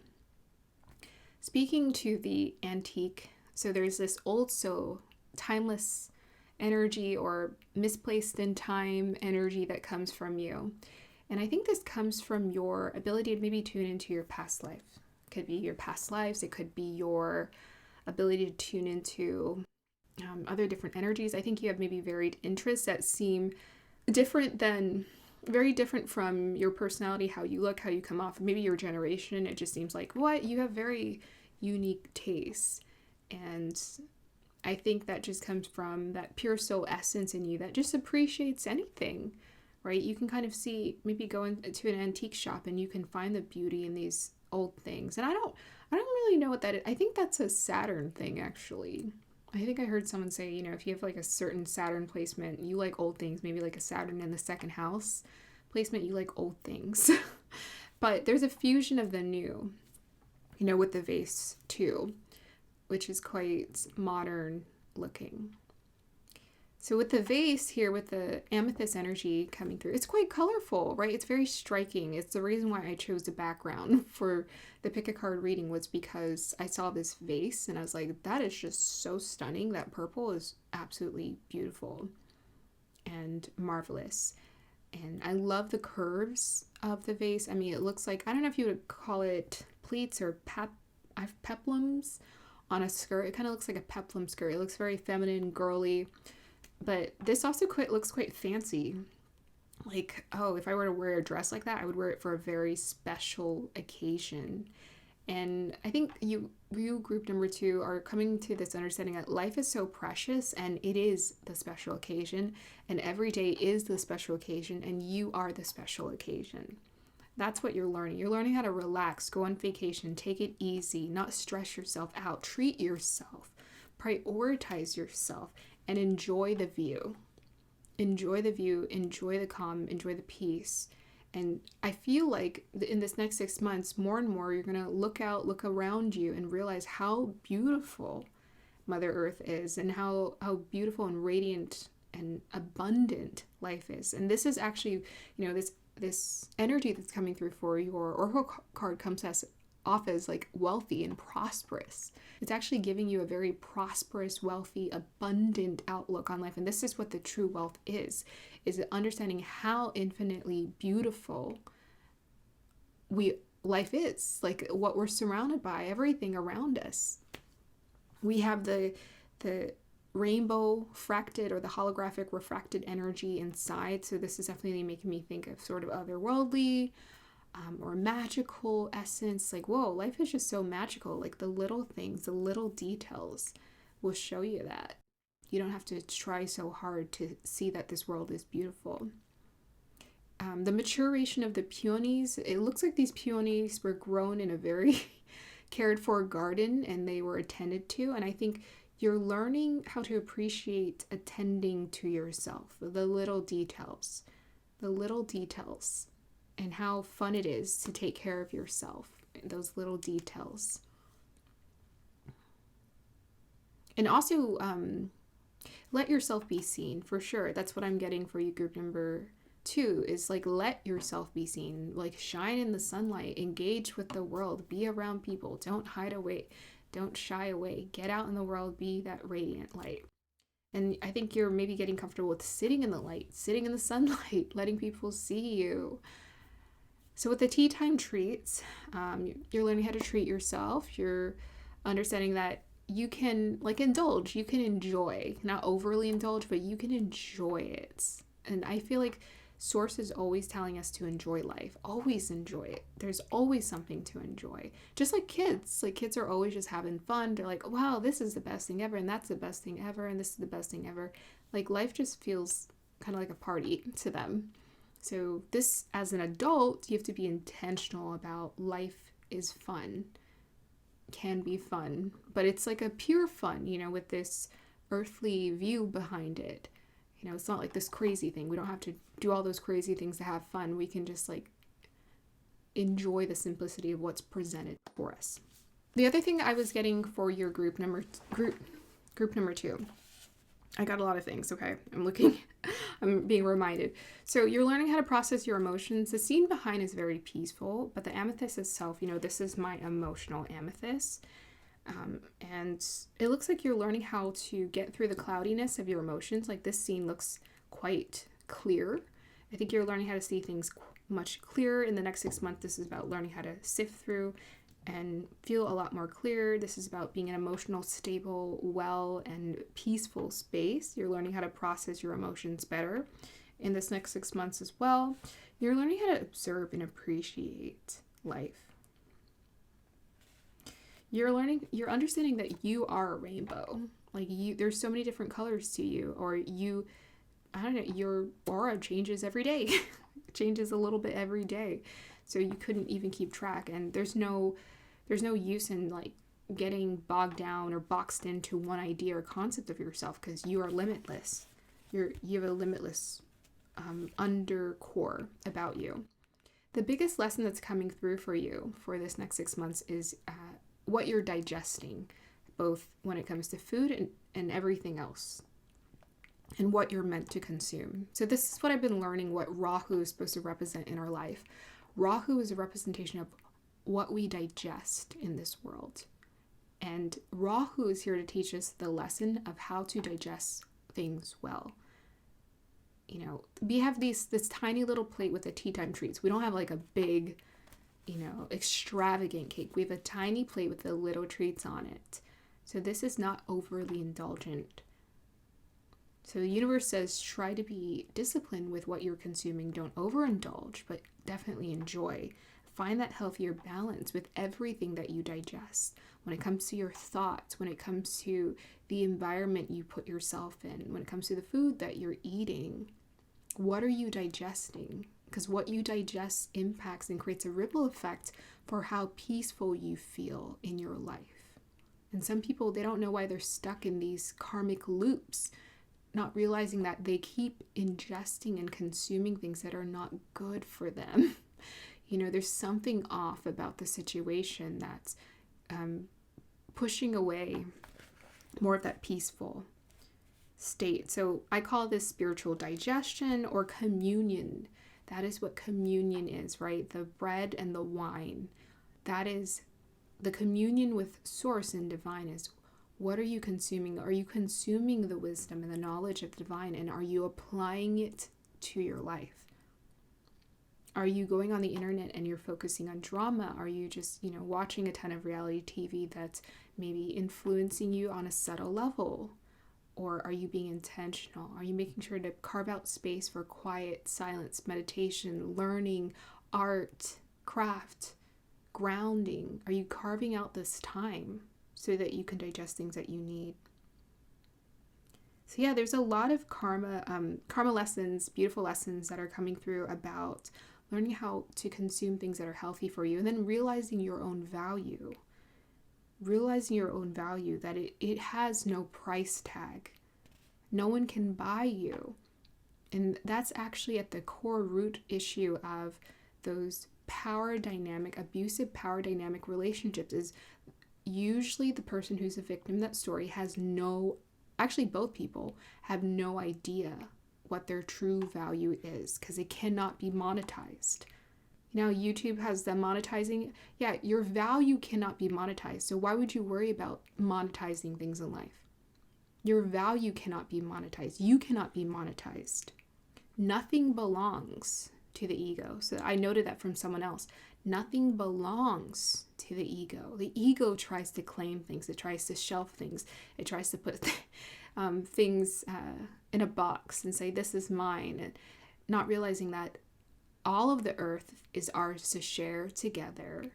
Speaking to the antique, so there's this old soul, timeless energy or misplaced in time energy that comes from you. And I think this comes from your ability to maybe tune into your past life. It could be your past lives. It could be your ability to tune into other different energies. I think you have maybe varied interests that seem very different from your personality, how you look, how you come off, maybe your generation. It just seems like, what? You have very unique tastes. And I think that just comes from that pure soul essence in you that just appreciates anything, right? You can kind of see, maybe go into an antique shop and you can find the beauty in these old things. And I don't really know what that is. I think that's a Saturn thing, actually. I think I heard someone say, if you have like a certain Saturn placement, you like old things, maybe like a Saturn in the second house placement, you like old things. But there's a fusion of the new, with the vase too, which is quite modern looking. So with the vase here, with the amethyst energy coming through, it's quite colorful, right? It's very striking. It's the reason why I chose the background for the pick a card reading, was because I saw this vase and I was like, that is just so stunning. That purple is absolutely beautiful and marvelous. And I love the curves of the vase. I mean, it looks like, I don't know if you would call it pleats or peplums on a skirt. It kind of looks like a peplum skirt. It looks very feminine, girly. But this also looks quite fancy. Like, oh, if I were to wear a dress like that, I would wear it for a very special occasion. And I think you group number 2 are coming to this understanding that life is so precious and it is the special occasion. And every day is the special occasion and you are the special occasion. That's what you're learning. You're learning how to relax, go on vacation, take it easy, not stress yourself out, treat yourself, prioritize yourself, and enjoy the view. Enjoy the view, enjoy the calm, enjoy the peace. And I feel like in this next 6 months, more and more, you're going to look around you and realize how beautiful Mother Earth is and how beautiful and radiant and abundant life is. And this is actually, this energy that's coming through for your oracle card comes off as like wealthy and prosperous. It's actually giving you a very prosperous, wealthy, abundant outlook on life. And this is what the true wealth is understanding how infinitely beautiful life is, like what we're surrounded by, everything around us. We have the rainbow fracted or the holographic refracted energy inside. So this is definitely making me think of sort of otherworldly or magical essence. Like, whoa, life is just so magical. Like the little things, the little details will show you that. You don't have to try so hard to see that this world is beautiful. The maturation of the peonies, it looks like these peonies were grown in a very cared for garden and they were attended to. And I think you're learning how to appreciate attending to yourself, the little details, and how fun it is to take care of yourself, those little details. And also, let yourself be seen, for sure. That's what I'm getting for you, group number 2, is like, let yourself be seen, like shine in the sunlight, engage with the world, be around people, don't hide away, don't shy away, get out in the world, be that radiant light. And I think you're maybe getting comfortable with sitting in the light, sitting in the sunlight, letting people see you. So with the tea time treats, you're learning how to treat yourself. You're understanding that you can indulge, you can enjoy, not overly indulge, but you can enjoy it. And I feel like Source is always telling us to enjoy life. Always enjoy it. There's always something to enjoy. Just like kids. Like kids are always just having fun. They're like, wow, this is the best thing ever. And that's the best thing ever. And this is the best thing ever. Like life just feels kind of like a party to them. So this, as an adult, you have to be intentional about life is fun. Can be fun. But it's like a pure fun, with this earthly view behind it. It's not like this crazy thing. We don't have to do all those crazy things to have fun. We can just enjoy the simplicity of what's presented for us. The other thing I was getting for your group number 2, I got a lot of things, okay? I'm being reminded. So you're learning how to process your emotions. The scene behind is very peaceful, but the amethyst itself, this is my emotional amethyst. And it looks like you're learning how to get through the cloudiness of your emotions. Like this scene looks quite clear. I think you're learning how to see things much clearer in the next 6 months. This is about learning how to sift through and feel a lot more clear. This is about being an emotional, stable, well, and peaceful space. You're learning how to process your emotions better in this next 6 months as well. You're learning how to observe and appreciate life. You're understanding that you are a rainbow. Like there's so many different colors to you, or I don't know, your aura changes every day. It changes a little bit every day. So you couldn't even keep track. And there's no use in like getting bogged down or boxed into one idea or concept of yourself, because you are limitless. You have a limitless undercore about you. The biggest lesson that's coming through for you for this next 6 months is what you're digesting, both when it comes to food and everything else, and what you're meant to consume. So this is what I've been learning, what Rahu is supposed to represent in our life. Rahu is a representation of what we digest in this world. And Rahu is here to teach us the lesson of how to digest things well. We have this tiny little plate with the tea time treats. We don't have like a big, extravagant cake. We have a tiny plate with the little treats on it. So this is not overly indulgent. So the universe says try to be disciplined with what you're consuming. Don't overindulge, but definitely enjoy. Find that healthier balance with everything that you digest. When it comes to your thoughts, when it comes to the environment you put yourself in, when it comes to the food that you're eating, what are you digesting? Because what you digest impacts and creates a ripple effect for how peaceful you feel in your life. And some people, they don't know why they're stuck in these karmic loops, not realizing that they keep ingesting and consuming things that are not good for them. There's something off about the situation that's pushing away more of that peaceful state. So I call this spiritual digestion or communion. That is what communion is, right? The bread and the wine. That is the communion with source and divine. Is what are you consuming? Are you consuming the wisdom and the knowledge of the divine, and are you applying it to your life? Are you going on the internet and you're focusing on drama? Are you just, watching a ton of reality TV that's maybe influencing you on a subtle level? Or are you being intentional? Are you making sure to carve out space for quiet, silence, meditation, learning, art, craft, grounding? Are you carving out this time so that you can digest things that you need? So yeah, there's a lot of karma lessons, beautiful lessons that are coming through about learning how to consume things that are healthy for you, and then realizing your own value. Realizing your own value, that it has no price tag. No one can buy you. And that's actually at the core root issue of those abusive power dynamic relationships, is usually the person who's a victim in that story actually both people have no idea what their true value is, because it cannot be monetized. YouTube has them monetizing. Yeah, your value cannot be monetized. So why would you worry about monetizing things in life? Your value cannot be monetized. You cannot be monetized. Nothing belongs to the ego. So I noted that from someone else. Nothing belongs to the ego. The ego tries to claim things. It tries to shelf things. It tries to put things in a box and say, this is mine. And not realizing that all of the earth is ours to share together.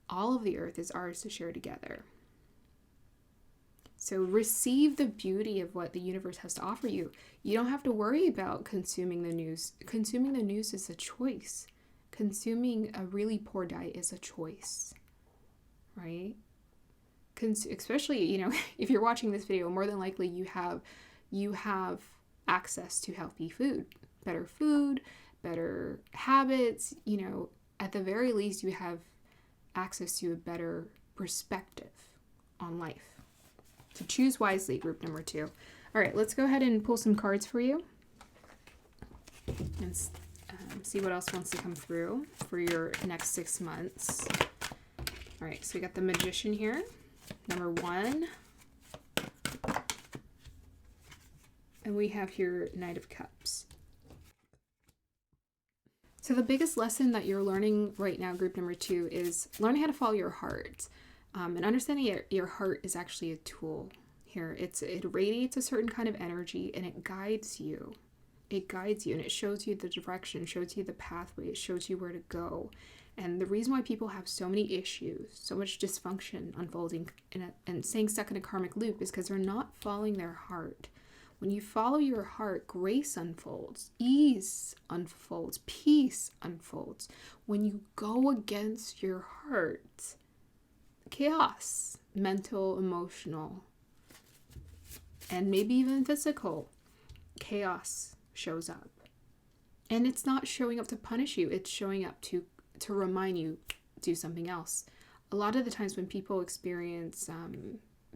All of the earth is ours to share together. So receive the beauty of what the universe has to offer you. You don't have to worry about consuming the news. Consuming the news is a choice. Consuming a really poor diet is a choice, right? Especially, if you're watching this video, more than likely you have access to healthy food, better habits. At the very least, you have access to a better perspective on life. So choose wisely, group number 2. All right, let's go ahead and pull some cards for you and see what else wants to come through for your next 6 months. All right, so we got the Magician here, number 1. And we have here Knight of Cups. So the biggest lesson that you're learning right now, group number 2, is learning how to follow your heart. And understanding your heart is actually a tool here. It radiates a certain kind of energy, and it guides you. It guides you, and it shows you the direction, shows you the pathway, it shows you where to go. And the reason why people have so many issues, so much dysfunction unfolding and staying stuck in a karmic loop is because they're not following their heart. When you follow your heart, grace unfolds, ease unfolds, peace unfolds. When you go against your heart, chaos, mental, emotional, and maybe even physical chaos shows up. And it's not showing up to punish you, it's showing up to remind you, do something else. A lot of the times when people experience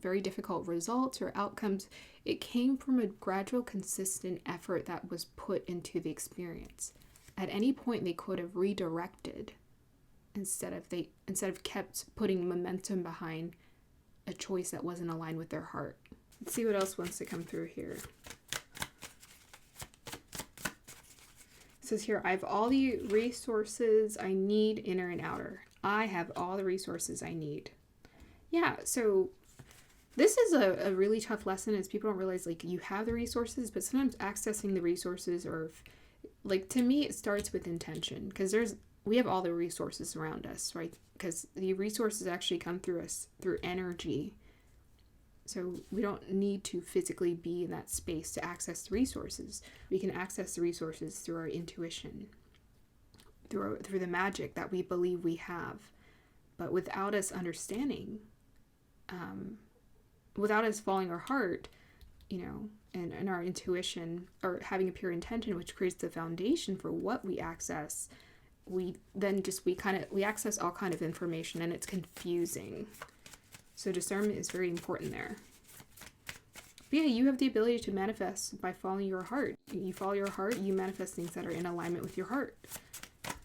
very difficult results or outcomes, it came from a gradual, consistent effort that was put into the experience. At any point, they could have redirected instead of kept putting momentum behind a choice that wasn't aligned with their heart. Let's see what else wants to come through here. It says here, I have all the resources I need, inner and outer. I have all the resources I need. Yeah, so this is a really tough lesson, as people don't realize, like, you have the resources, but sometimes accessing the resources, or like, to me, it starts with intention, because we have all the resources around us, right? Because the resources actually come through us through energy. So we don't need to physically be in that space to access the resources. We can access the resources through our intuition, through the magic that we believe we have. But without us understanding, without us following our heart, and our intuition, or having a pure intention, which creates the foundation for what we access, we access all kind of information, and it's confusing. So discernment is very important there. But yeah, you have the ability to manifest by following your heart. You follow your heart, you manifest things that are in alignment with your heart.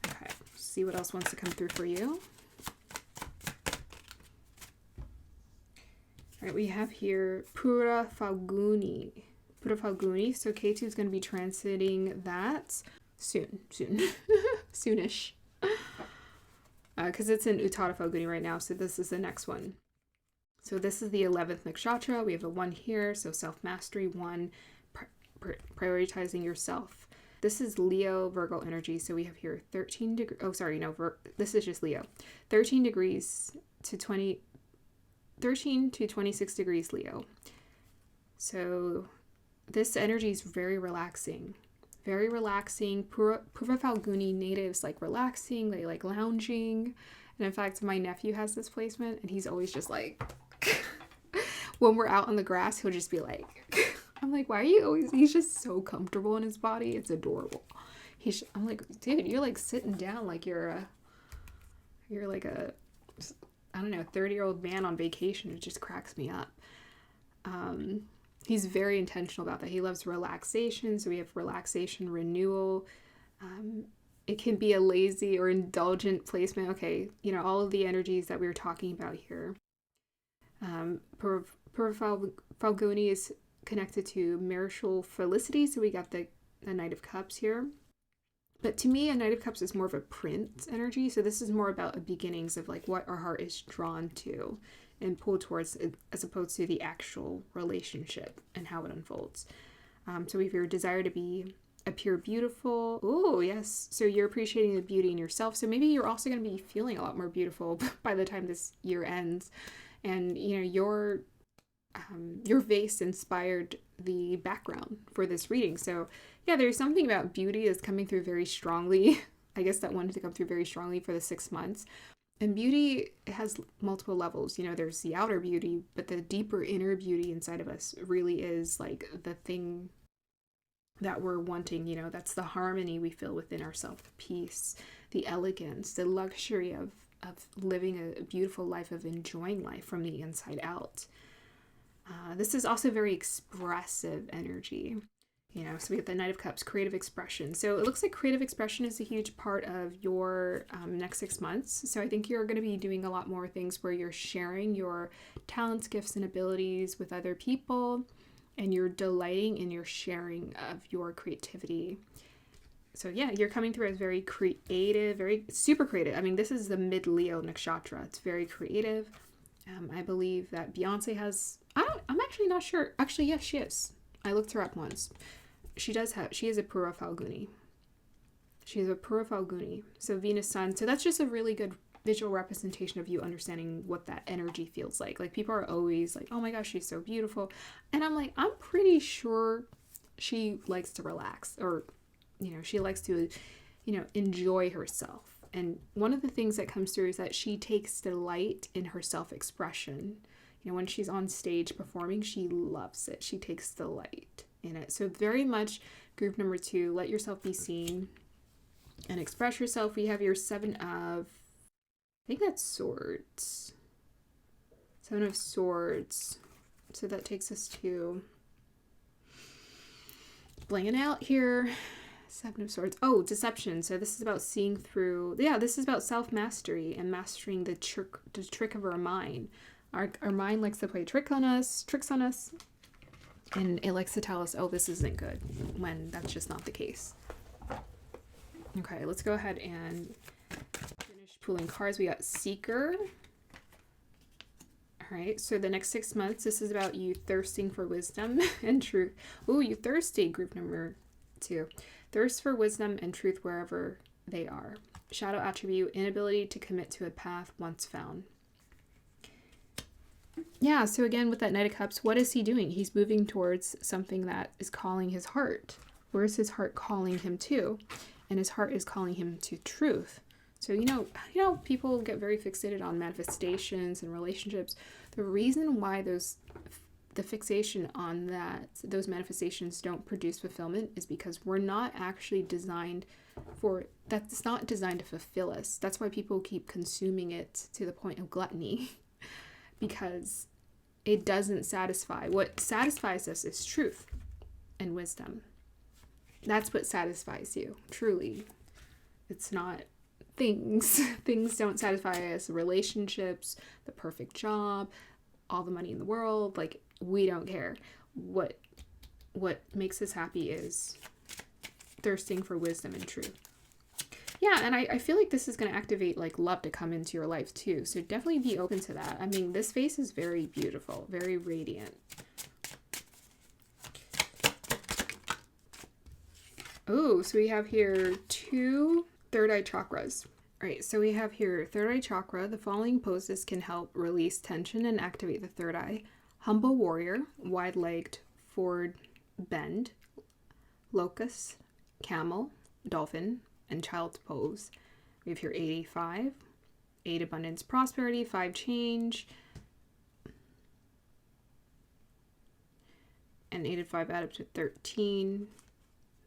Okay, see what else wants to come through for you. All right, we have here Pura Falguni. Pura Falguni. So Ketu is going to be transiting that soon. Soonish. Because it's in Uttara Falguni right now, so this is the next one. So this is the 11th nakshatra. We have a 1 here, so self-mastery, 1, prioritizing yourself. This is Leo, Virgo energy, so we have here 13 degrees. Oh, sorry, no, this is just Leo. 13 to 26 degrees Leo. So this energy is very relaxing. Very relaxing. Pura Falguni natives like relaxing, they like lounging. And in fact, my nephew has this placement, and he's always just like, when we're out on the grass, he'll just be like, I'm like, why are you always, he's just so comfortable in his body. It's adorable. I'm like, dude, you're like sitting down like you're like a, I don't know, 30-year-old man on vacation. It just cracks me up. He's very intentional about that. He loves relaxation. So we have relaxation, renewal. It can be a lazy or indulgent placement. Okay, all of the energies that we were talking about here. Pura Falguni is connected to marital felicity. So we got the Knight of Cups here. But to me, a Knight of Cups is more of a prince energy. So this is more about the beginnings of like what our heart is drawn to and pulled towards, as opposed to the actual relationship and how it unfolds. So we have your desire to appear beautiful. Oh, yes. So you're appreciating the beauty in yourself. So maybe you're also going to be feeling a lot more beautiful by the time this year ends. And, your vase inspired the background for this reading. So yeah, there's something about beauty that's coming through very strongly. I guess that wanted to come through very strongly for the 6 months. And beauty has multiple levels. There's the outer beauty, but the deeper inner beauty inside of us really is like the thing that we're wanting. That's the harmony we feel within ourselves, the peace, the elegance, the luxury of living a beautiful life, of enjoying life from the inside out. This is also very expressive energy. You know, so we have the Knight of Cups, creative expression. So it looks like creative expression is a huge part of your next 6 months. So I think you're going to be doing a lot more things where you're sharing your talents, gifts, and abilities with other people, and you're delighting in your sharing of your creativity. So yeah, you're coming through as very creative, very super creative. I mean, this is the mid-Leo nakshatra. It's very creative. I believe that Beyonce has, I'm actually not sure. Actually, yes, she is. I looked her up once. She is a Pura Falguni. She's a Pura Falguni. So Venus Sun. So that's just a really good visual representation of you understanding what that energy feels like. Like, people are always like, oh my gosh, she's so beautiful. And I'm like, I'm pretty sure she likes to relax, or, you know, she likes to, you know, enjoy herself. And one of the things that comes through is that she takes delight in her self-expression. You know, when she's on stage performing, she loves it. She takes delight in it. So very much group number 2, let yourself be seen and express yourself. We have your 7 of, I think that's swords. 7 of swords. So that takes us to blinging out here. 7 of swords. Oh, deception. So this is about seeing through. Yeah, this is about self-mastery and mastering the trick of our mind. Our mind likes to play tricks on us, and it likes to tell us, oh, this isn't good, when that's just not the case. Okay, let's go ahead and finish pulling cards. We got Seeker. All right, so the next 6 months, this is about you thirsting for wisdom and truth. Ooh, you thirsty, group number 2. Thirst for wisdom and truth wherever they are. Shadow attribute, inability to commit to a path once found. Yeah, so again, with that Knight of Cups, what is he doing? He's moving towards something that is calling his heart. Where is his heart calling him to? And his heart is calling him to truth. So, you know, people get very fixated on manifestations and relationships. The reason why the fixation on those manifestations don't produce fulfillment is because we're not actually designed for that. It's not designed to fulfill us. That's why people keep consuming it to the point of gluttony, because it doesn't satisfy. What satisfies us is truth and wisdom. That's what satisfies you, truly. It's not things. Things don't satisfy us. Relationships, the perfect job, all the money in the world, like, we don't care. What makes us happy is thirsting for wisdom and truth. Yeah, and I feel like this is going to activate, like, love to come into your life too. So definitely be open to that. I mean, this face is very beautiful, very radiant. Oh, so we have here 2 third eye chakras. All right, so we have here third eye chakra. The following poses can help release tension and activate the third eye. Humble warrior, wide-legged forward bend, locust, camel, dolphin, and child's pose. We have here 85, 8 abundance, prosperity, 5 change, and 8 and 5 add up to 13.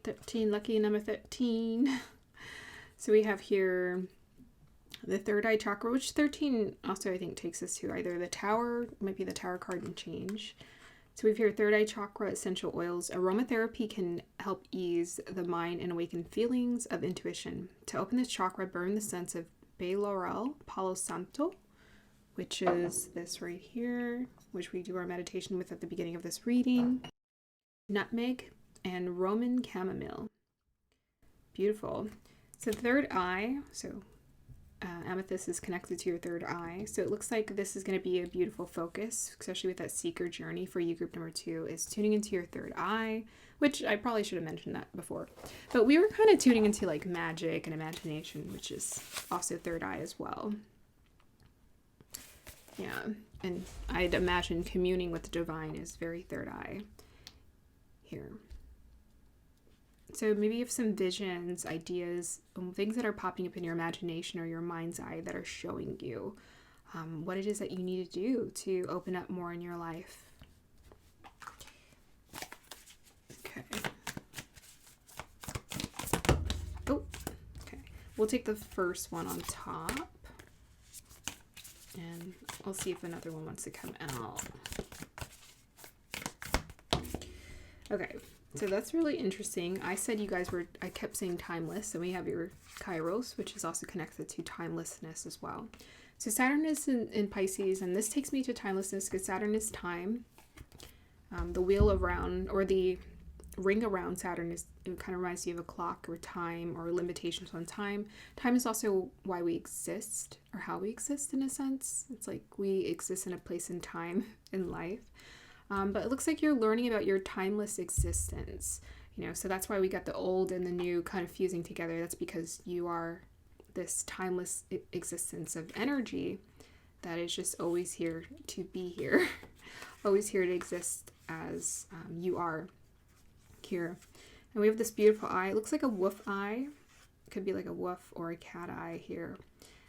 13, lucky number 13. So we have here the third eye chakra, which 13 also I think takes us to either the tower, might be the tower card and change. So we've here third eye chakra, essential oils. Aromatherapy can help ease the mind and awaken feelings of intuition. To open this chakra, burn the scents of bay laurel, palo santo, which is this right here, which we do our meditation with at the beginning of this reading, nutmeg, and Roman chamomile. Beautiful. So third eye, so amethyst is connected to your third eye. So it looks like this is going to be a beautiful focus, especially with that seeker journey for you. Group number 2 is tuning into your third eye, which I probably should have mentioned that before. But we were kind of tuning into like magic and imagination, which is also third eye as well. Yeah, and I'd imagine communing with the divine is very third eye here. So maybe you have some visions, ideas, things that are popping up in your imagination or your mind's eye that are showing you what it is that you need to do to open up more in your life. Okay. Oh, okay. We'll take the first one on top. And I'll see if another one wants to come out. Okay, so that's really interesting. I said I kept saying timeless, and we have your Kairos, which is also connected to timelessness as well. So Saturn is in Pisces, and this takes me to timelessness because Saturn is time. The wheel around, or the ring around Saturn, it kind of reminds you of a clock or time or limitations on time. Time is also why we exist, or how we exist in a sense. It's like we exist in a place in time in life. But it looks like you're learning about your timeless existence. So that's why we got the old and the new kind of fusing together. That's because you are this timeless existence of energy that is just always here to be here, always here to exist as you are here. And we have this beautiful eye. It looks like a wolf eye. It could be like a wolf or a cat eye here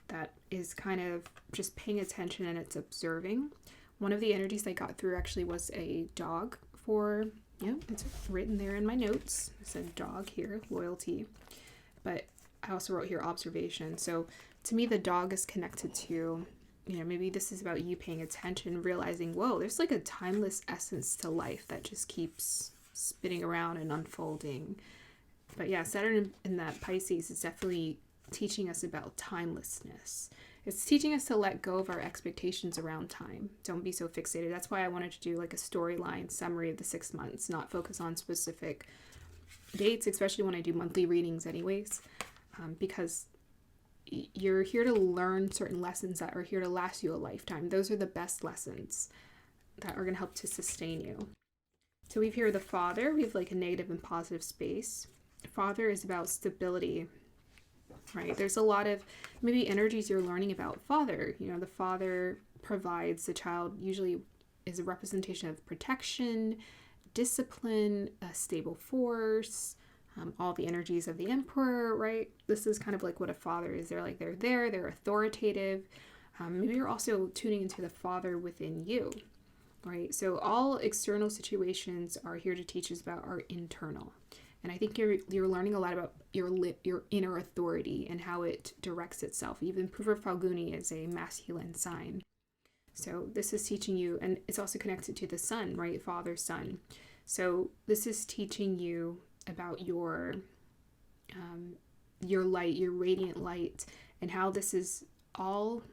that is kind of just paying attention, and it's observing. One of the energies I got through actually was a dog it's written there in my notes. It said dog here, loyalty. But I also wrote here observation. So to me, the dog is connected to, maybe this is about you paying attention, realizing, whoa, there's like a timeless essence to life that just keeps spinning around and unfolding. But yeah, Saturn in that Pisces is definitely teaching us about timelessness. It's teaching us to let go of our expectations around time. Don't be so fixated. That's why I wanted to do like a storyline summary of the 6 months, not focus on specific dates, especially when I do monthly readings anyways, because you're here to learn certain lessons that are here to last you a lifetime. Those are the best lessons that are going to help to sustain you. So we've here the Father. We have like a negative and positive space. Father is about stability, right? There's a lot of maybe energies you're learning about Father. The Father provides, the child usually is a representation of protection, discipline, a stable force, all the energies of the Emperor, right? This is kind of like what a father is. They're authoritative. Maybe you're also tuning into the Father within you, right? So all external situations are here to teach us about our internal. And I think you're learning a lot about your inner authority and how it directs itself. Even Purva Falguni is a masculine sign. So this is teaching you, and it's also connected to the sun, right? Father, son. So this is teaching you about your light, your radiant light, and how this is all,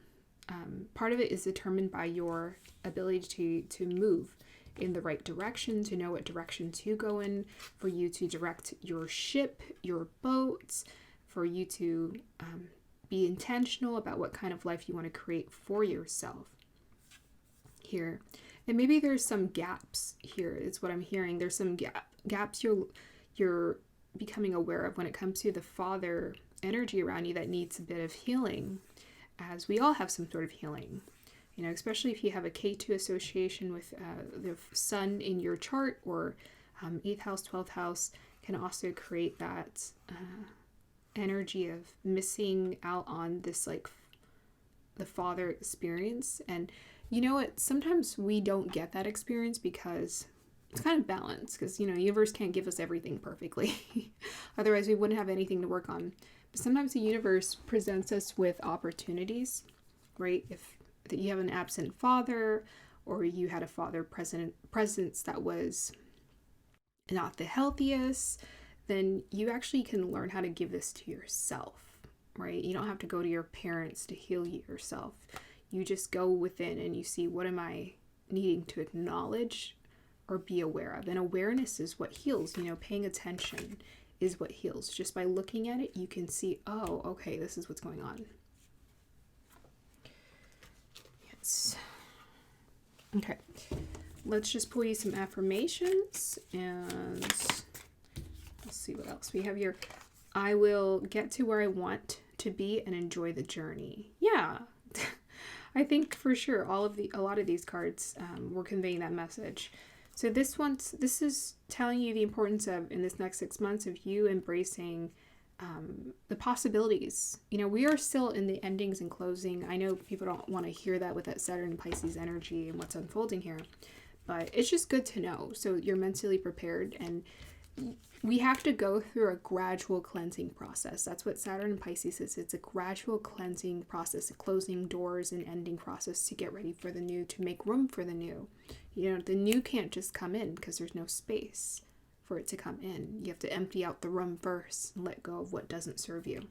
part of it is determined by your ability to move in the right direction, to know what direction to go in, for you to direct your ship, your boat, for you to be intentional about what kind of life you want to create for yourself here. And maybe there's some gaps here, is what I'm hearing. There's some gaps you're becoming aware of when it comes to the Father energy around you that needs a bit of healing, as we all have some sort of healing. Especially if you have a K2 association with the sun in your chart, or 8th house, 12th house can also create that energy of missing out on this, like, the Father experience. And you know what? Sometimes we don't get that experience because it's kind of balanced, because, universe can't give us everything perfectly. Otherwise, we wouldn't have anything to work on. But sometimes the universe presents us with opportunities, right? If you have an absent father, or you had a father presence that was not the healthiest, then you actually can learn how to give this to yourself, right? You don't have to go to your parents to heal yourself. You just go within and you see, what am I needing to acknowledge or be aware of? And awareness is what heals. Paying attention is what heals. Just by looking at it, you can see, oh, okay, this is what's going on. Okay, let's just pull you some affirmations, and let's see what else we have here. I will get to where I want to be and enjoy the journey. Yeah, I think for sure a lot of these cards were conveying that message. So this is telling you the importance of, in this next 6 months, of you embracing the possibilities. We are still in the endings and closing. I know people don't want to hear that with that Saturn and Pisces energy and what's unfolding here, but it's just good to know, so you're mentally prepared. And we have to go through a gradual cleansing process. That's what Saturn and Pisces is. It's a gradual cleansing process, a closing doors and ending process to get ready for the new, to make room for the new. The new can't just come in because there's no space, for it to come in. You have to empty out the room first and let go of what doesn't serve you.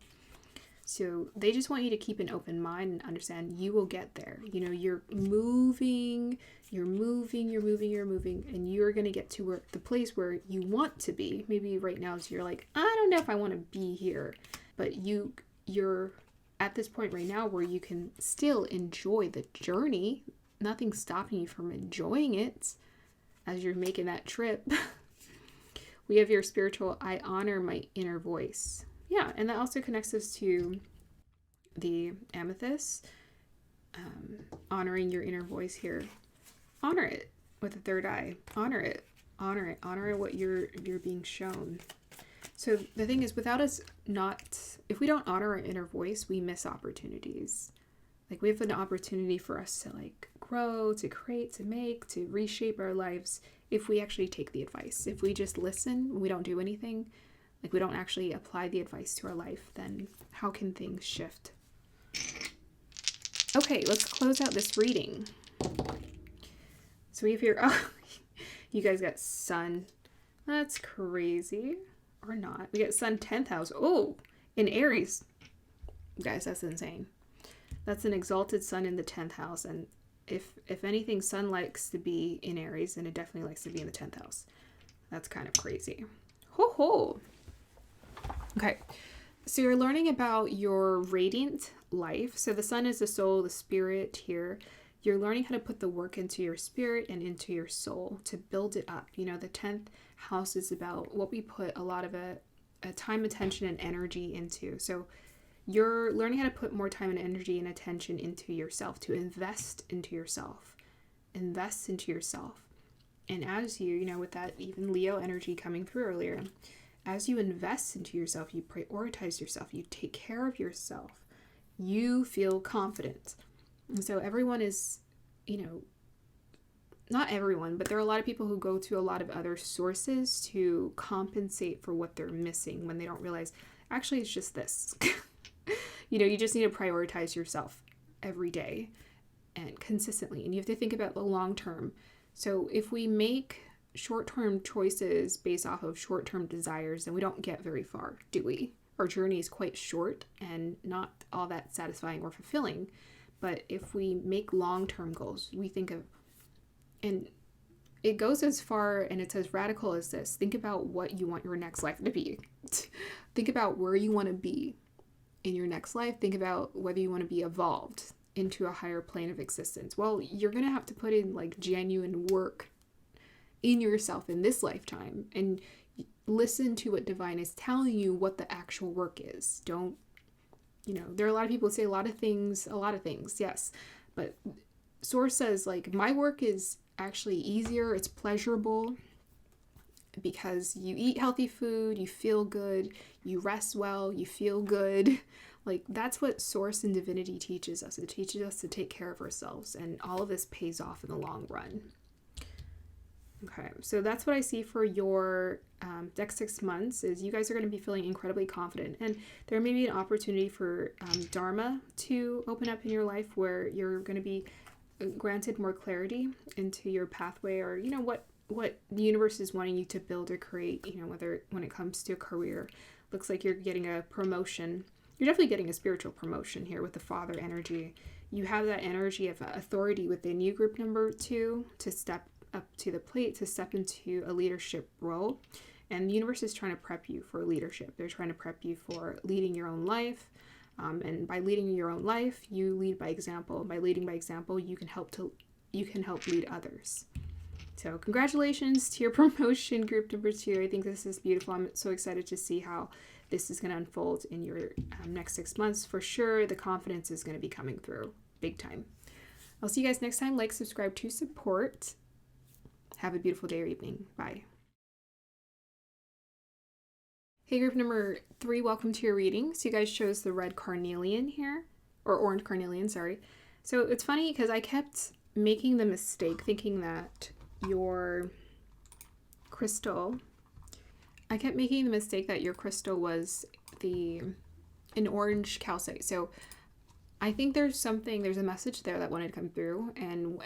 So they just want you to keep an open mind and understand you will get there. You know, you're moving, and you're going to get to the place where you want to be. Maybe right now you're like, I don't know if I want to be here, but you're at this point right now where you can still enjoy the journey. Nothing's stopping you from enjoying it as you're making that trip. We have your spiritual, I honor my inner voice. Yeah, and that also connects us to the Amethyst, honoring your inner voice here. Honor it with the third eye. Honor it. Honor what you're being shown. So the thing is, if we don't honor our inner voice, we miss opportunities. Like, we have an opportunity for us to like grow, to create, to make, to reshape our lives if we actually take the advice. If we just listen, we don't do anything, like we don't actually apply the advice to our life, then how can things shift? Okay, let's close out this reading. So we have here, you guys got Sun. That's crazy. Or not. We get Sun 10th house. Oh, in Aries. Guys, that's insane. That's an exalted Sun in the 10th house. And if anything, Sun likes to be in Aries, and it definitely likes to be in the 10th house. That's kind of crazy. Ho ho. Okay. So you're learning about your radiant life. So the Sun is the soul, the spirit here. You're learning how to put the work into your spirit and into your soul to build it up. You know, the 10th house is about what we put a lot of a time, attention, and energy into. So you're learning how to put more time and energy and attention into yourself, to invest into yourself. Invest into yourself. And as you know, with that even Leo energy coming through earlier, as you invest into yourself, you prioritize yourself, you take care of yourself, you feel confident. And so everyone is, you know, not everyone, but there are a lot of people who go to a lot of other sources to compensate for what they're missing when they don't realize, actually, it's just this. You know, you just need to prioritize yourself every day and consistently. And you have to think about the long term. So if we make short-term choices based off of short-term desires, then we don't get very far, do we? Our journey is quite short and not all that satisfying or fulfilling. But if we make long-term goals, we think of, and it goes as far and it's as radical as this. Think about what you want your next life to be. Think about where you want to be in your next life. Think about whether you want to be evolved into a higher plane of existence. Well, you're going to have to put in like genuine work in yourself in this lifetime and listen to what divine is telling you what the actual work is. Don't, you know, there are a lot of people who say a lot of things, yes. But Source says, like, my work is actually easier, it's pleasurable, because you eat healthy food, you feel good, you rest well, you feel good. Like, that's what Source and Divinity teaches us. It teaches us to take care of ourselves, and all of this pays off in the long run. Okay, so that's what I see for your next 6 months, is you guys are going to be feeling incredibly confident. And there may be an opportunity for Dharma to open up in your life where you're going to be granted more clarity into your pathway, or, you know, what the universe is wanting you to build or create, you know, whether when it comes to a career. Looks like you're getting a promotion. You're definitely getting a spiritual promotion here with the Father energy. You have that energy of authority within you, group number 2, to step up to the plate, to step into a leadership role. And the universe is trying to prep you for leadership. They're trying to prep you for leading your own life. And by leading your own life, you lead by example. By leading by example, you can help lead others. So congratulations to your promotion, group number 2. I think this is beautiful. I'm so excited to see how this is going to unfold in your next 6 months. For sure, the confidence is going to be coming through big time. I'll see you guys next time. Like, subscribe to support. Have a beautiful day or evening. Bye. Hey, group number 3, welcome to your reading. So you guys chose the red carnelian here, or orange carnelian, sorry. So it's funny because I kept making the mistake thinking that your crystal, was an orange calcite. So I think there's a message there that wanted to come through. And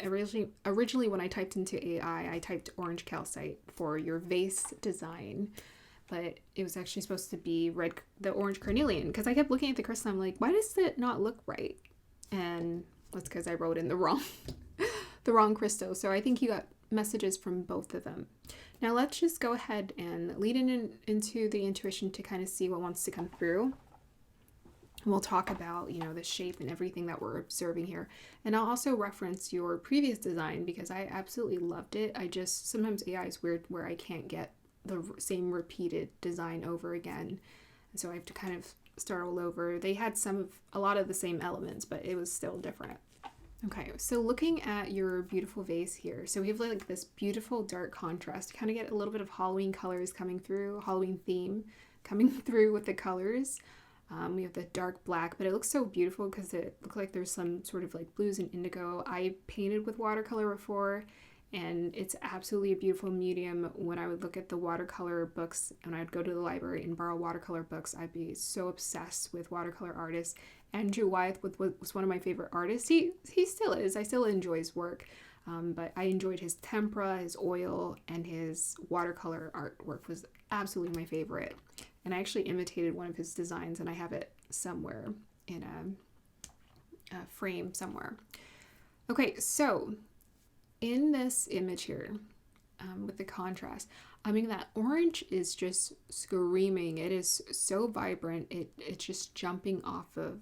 originally when I typed into AI, I typed orange calcite for your vase design, but it was actually supposed to be the orange carnelian, because I kept looking at the crystal. I'm like, why does it not look right? And that's because I wrote in the wrong the wrong crystal. So I think you got messages from both of them. Now let's just go ahead and lead into the intuition to kind of see what wants to come through. We'll talk about, the shape and everything that we're observing here. And I'll also reference your previous design because I absolutely loved it. Sometimes AI is weird where I can't get the same repeated design over again. And so I have to kind of start all over. They had a lot of the same elements, but it was still different. Okay, so looking at your beautiful vase here. So we have like this beautiful dark contrast. Kind of get a little bit of Halloween colors coming through, Halloween theme coming through with the colors. We have the dark black, but it looks so beautiful because it looks like there's some sort of like blues and indigo. I painted with watercolor before, and it's absolutely a beautiful medium. When I would look at the watercolor books and I'd go to the library and borrow watercolor books, I'd be so obsessed with watercolor artists. Andrew Wyeth was one of my favorite artists. He still is. I still enjoy his work, but I enjoyed his tempera, his oil, and his watercolor artwork was absolutely my favorite. And I actually imitated one of his designs, and I have it somewhere in a frame somewhere. Okay, so in this image here, with the contrast, I mean, that orange is just screaming. It is so vibrant. It's just jumping off of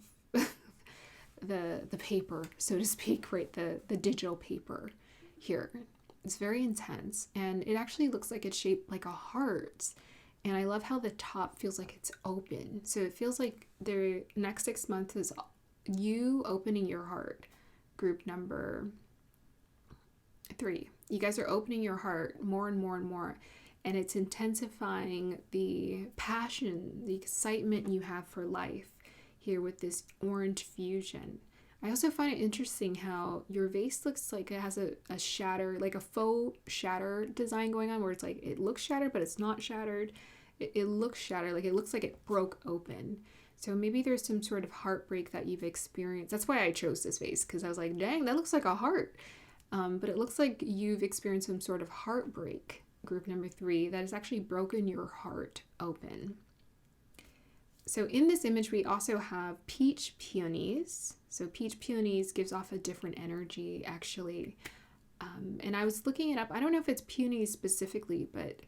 the paper, so to speak, right? The digital paper here. It's very intense, and it actually looks like it's shaped like a heart. And I love how the top feels like it's open. So it feels like the next 6 months is you opening your heart. Group number 3. You guys are opening your heart more and more and more. And it's intensifying the passion, the excitement you have for life here with this orange fusion. I also find it interesting how your vase looks like it has a shatter, like a faux shatter design going on, where it's like it looks shattered, but it's not shattered. It looks shattered, like it looks like it broke open. So maybe there's some sort of heartbreak that you've experienced. That's why I chose this vase, because I was like, dang, that looks like a heart. But it looks like you've experienced some sort of heartbreak, group number 3, that has actually broken your heart open. So in this image, we also have peach peonies. So peach peonies gives off a different energy, actually. And I was looking it up. I don't know if it's peonies specifically, but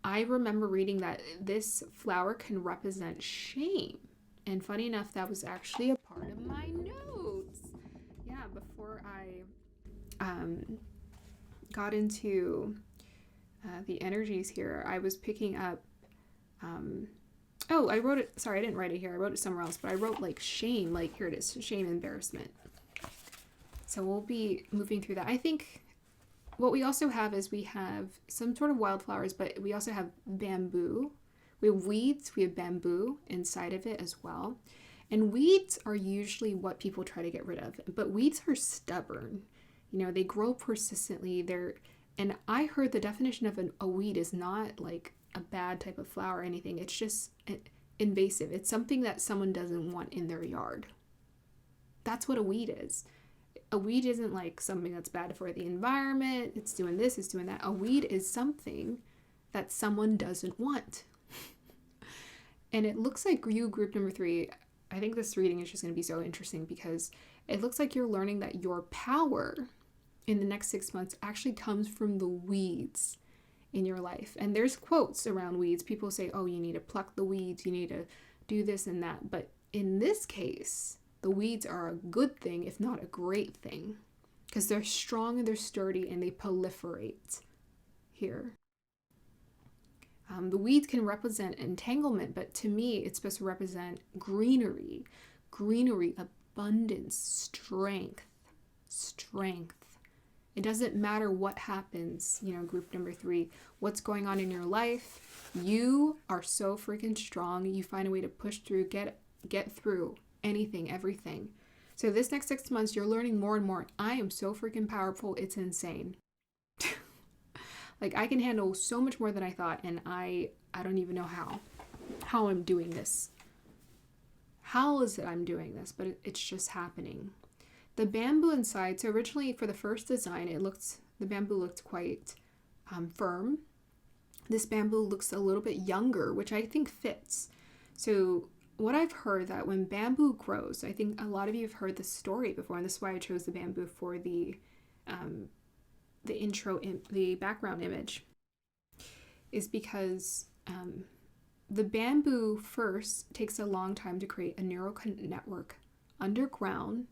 I remember reading that this flower can represent shame. And funny enough, that was actually a part of my notes. Yeah, before I got into the energies here, I was picking up... I wrote it... Sorry, I didn't write it here. I wrote it somewhere else. But I wrote like shame. Like, here it is. Shame, embarrassment. So we'll be moving through that. I think... What we also have is we have some sort of wildflowers, but we also have bamboo. We have weeds, we have bamboo inside of it as well. And weeds are usually what people try to get rid of, but weeds are stubborn. They grow persistently. And I heard the definition of a weed is not like a bad type of flower or anything. It's just invasive. It's something that someone doesn't want in their yard. That's what a weed is. A weed isn't like something that's bad for the environment. It's doing this, it's doing that. A weed is something that someone doesn't want. And it looks like you, group number 3, I think this reading is just going to be so interesting because it looks like you're learning that your power in the next 6 months actually comes from the weeds in your life. And there's quotes around weeds. People say, oh, you need to pluck the weeds, you need to do this and that. But in this case, the weeds are a good thing, if not a great thing, because they're strong and they're sturdy and they proliferate here. The weeds can represent entanglement, but to me, it's supposed to represent greenery, abundance, strength. It doesn't matter what happens, group number 3, what's going on in your life. You are so freaking strong. You find a way to push through, get through anything, everything. So this next 6 months, you're learning more and more. I am so freaking powerful. It's insane. Like, I can handle so much more than I thought, and I don't even know how I'm doing this. how is it I'm doing this, but it's just happening. The bamboo inside, so originally for the first design, the bamboo looked quite firm. This bamboo looks a little bit younger, which I think fits. So what I've heard that when bamboo grows, I think a lot of you have heard this story before, and this is why I chose the bamboo for the the background image, is because the bamboo first takes a long time to create a neural network underground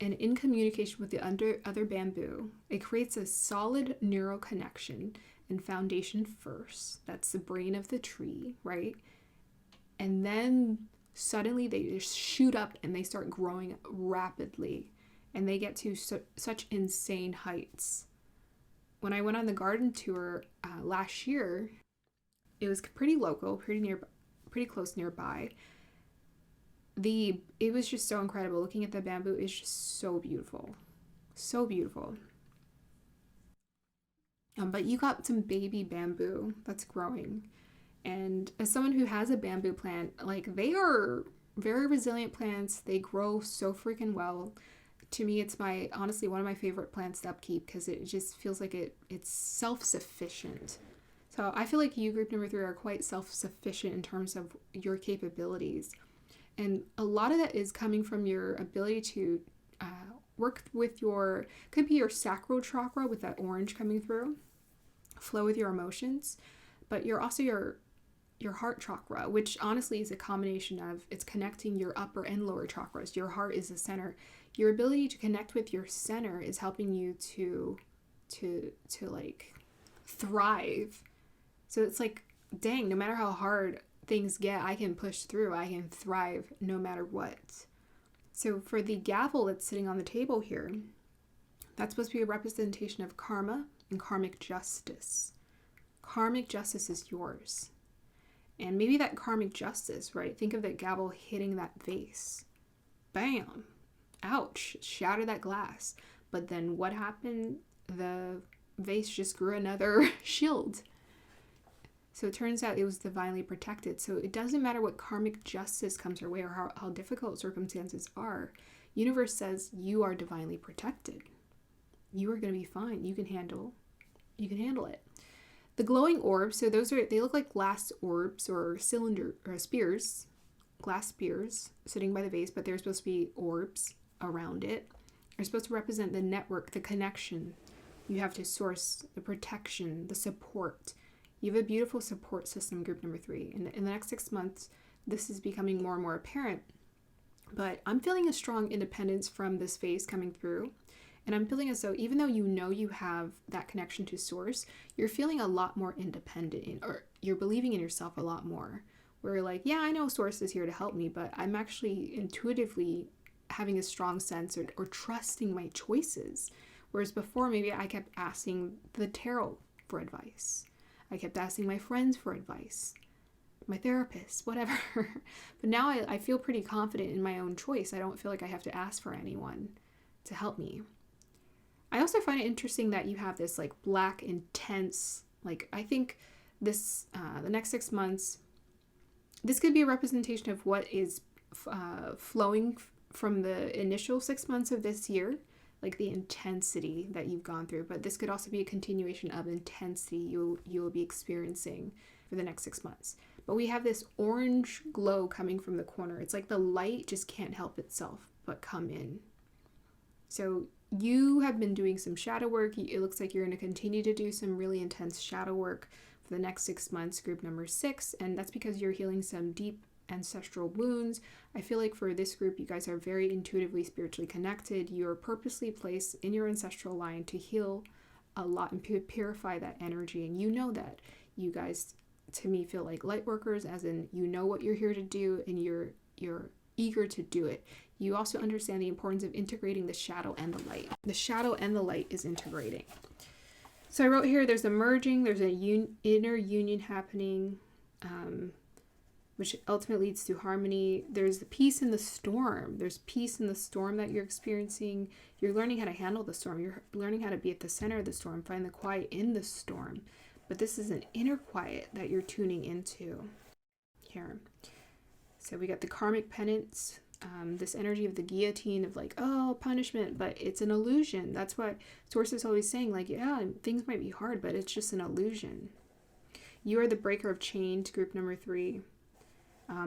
and in communication with the other bamboo. It creates a solid neural connection and foundation first. That's the brain of the tree, right? And then suddenly they just shoot up and they start growing rapidly, and they get to such insane heights. When I went on the garden tour last year, it was pretty local, pretty close nearby. It was just so incredible. Looking at the bamboo is just so beautiful. So beautiful. But you got some baby bamboo that's growing. And as someone who has a bamboo plant, like, they are very resilient plants. They grow so freaking well. To me, it's honestly one of my favorite plants to upkeep because it just feels like it's self-sufficient. So I feel like you, group number 3, are quite self-sufficient in terms of your capabilities. And a lot of that is coming from your ability to work with could be your sacral chakra with that orange coming through, flow with your emotions, but you're also your heart chakra, which honestly is a combination of, it's connecting your upper and lower chakras. Your heart is the center. Your ability to connect with your center is helping you to like thrive. So it's like, dang, no matter how hard things get, I can push through. I can thrive no matter what. So for the gavel that's sitting on the table here, that's supposed to be a representation of karma and karmic justice. Karmic justice is yours. And maybe that karmic justice, right? Think of that gavel hitting that vase. Bam! Ouch! Shattered that glass. But then what happened? The vase just grew another shield. So it turns out it was divinely protected. So it doesn't matter what karmic justice comes your way or how difficult circumstances are. Universe says you are divinely protected. You are going to be fine. You can handle it. The glowing orbs, so they look like glass orbs or spears, glass spears sitting by the vase, but they're supposed to be orbs around it. They're supposed to represent the network, the connection you have to source, the protection, the support. You have a beautiful support system, group number 3. In the next 6 months, this is becoming more and more apparent. But I'm feeling a strong independence from this phase coming through. And I'm feeling as though even though you know you have that connection to source, you're feeling a lot more independent, or you're believing in yourself a lot more. Where you're like, yeah, I know source is here to help me, but I'm actually intuitively having a strong sense or trusting my choices. Whereas before, maybe I kept asking the tarot for advice. I kept asking my friends for advice, my therapist, whatever. But now I feel pretty confident in my own choice. I don't feel like I have to ask for anyone to help me. I also find it interesting that you have this like black, intense, like, I think this, the next 6 months, this could be a representation of what is flowing from the initial 6 months of this year, like the intensity that you've gone through. But this could also be a continuation of intensity you'll be experiencing for the next 6 months. But we have this orange glow coming from the corner. It's like the light just can't help itself but come in. So you have been doing some shadow work. It looks like you're going to continue to do some really intense shadow work for the next 6 months, group number 6. And that's because you're healing some deep ancestral wounds. I feel like for this group, you guys are very intuitively, spiritually connected. You're purposely placed in your ancestral line to heal a lot and purify that energy. And you know that. You guys, to me, feel like light workers, as in you know what you're here to do and you're eager to do it. You also understand the importance of integrating the shadow and the light. The shadow and the light is integrating. So I wrote here, there's a merging, there's an inner union happening, which ultimately leads to harmony. There's the peace in the storm. There's peace in the storm that you're experiencing. You're learning how to handle the storm. You're learning how to be at the center of the storm, find the quiet in the storm. But this is an inner quiet that you're tuning into here. So we got the karmic penance, this energy of the guillotine of like, oh, punishment, but it's an illusion. That's what Source is always saying, like, yeah, things might be hard, but it's just an illusion. You are the breaker of chains, group number 3.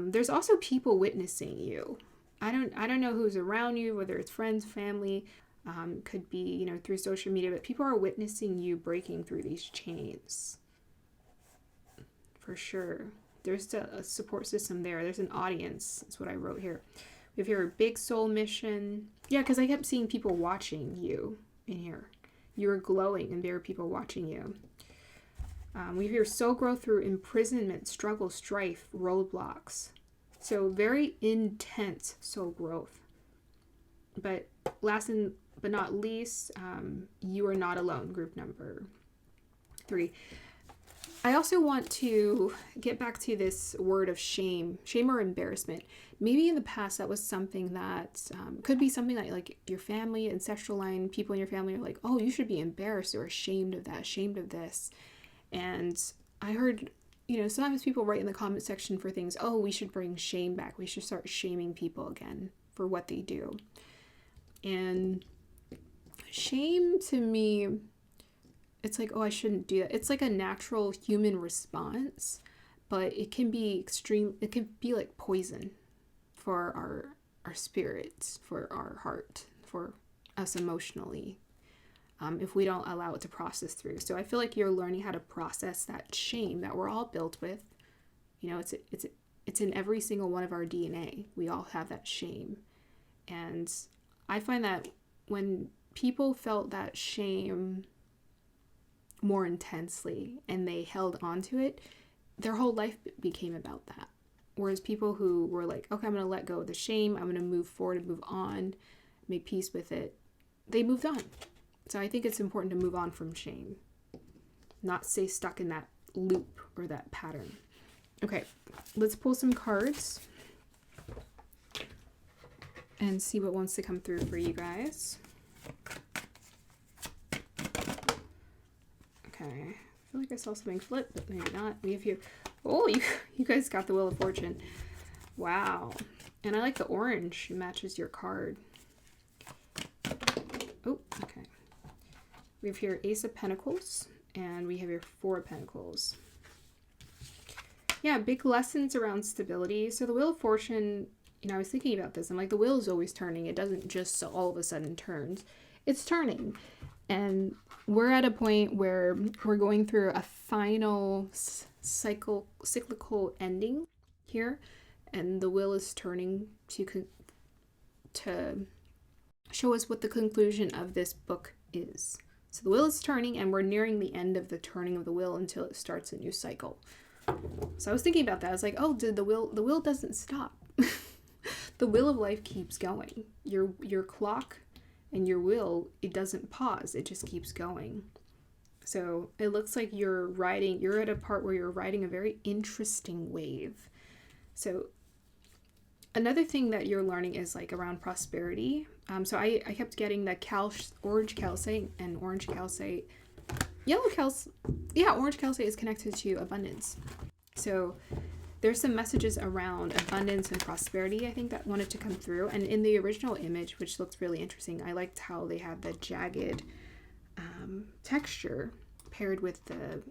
There's also people witnessing you. I don't know who's around you, whether it's friends, family, could be, you know, through social media, but people are witnessing you breaking through these chains. For sure. There's a support system there. There's an audience. That's what I wrote here. We have here a big soul mission. Yeah, because I kept seeing people watching you in here. You were glowing and there were people watching you. We have here soul growth through imprisonment, struggle, strife, roadblocks. So very intense soul growth. But last but not least, you are not alone, group number 3. I also want to get back to this word of shame or embarrassment. Maybe in the past that was something that could be something that like your family, ancestral line, people in your family are like, oh, you should be embarrassed or ashamed of that, ashamed of this. And I heard, you know, sometimes people write in the comment section for things, oh, we should bring shame back. We should start shaming people again for what they do. And shame to me, it's like, oh, I shouldn't do that. It's like a natural human response, but it can be extreme. It can be like poison for our spirits, for our heart, for us emotionally, if we don't allow it to process through. So I feel like you're learning how to process that shame that we're all built with. You know, it's in every single one of our DNA. We all have that shame. And I find that when people felt that shame more intensely and they held on to it, their whole life became about that. Whereas people who were like, okay, I'm going to let go of the shame, I'm going to move forward and move on, make peace with it, they moved on. So I think it's important to move on from shame, not stay stuck in that loop or that pattern. Okay, let's pull some cards and see what wants to come through for you guys. Okay, I feel like I saw something flip, but maybe not. We have here, oh, you guys got the Wheel of Fortune. Wow. And I like the orange. It matches your card. Oh, okay. We have here Ace of Pentacles, and we have here Four of Pentacles. Yeah, big lessons around stability. So the Wheel of Fortune, you know, I was thinking about this. I'm like, the wheel is always turning. It doesn't just all of a sudden turns. It's turning. And we're at a point where we're going through a final cyclical ending here. And the wheel is turning to show us what the conclusion of this book is. So the wheel is turning, and we're nearing the end of the turning of the wheel until it starts a new cycle. So I was thinking about that. I was like, oh, the wheel doesn't stop. The wheel of life keeps going. Your clock and your wheel, it doesn't pause. It just keeps going. So it looks like you're at a part where you're riding a very interesting wave. So another thing that you're learning is like around prosperity. So I kept getting the orange calcite and orange calcite. Yellow calcite, yeah, orange calcite is connected to abundance. So there's some messages around abundance and prosperity, I think, that wanted to come through. And in the original image, which looks really interesting, I liked how they have the jagged texture paired with the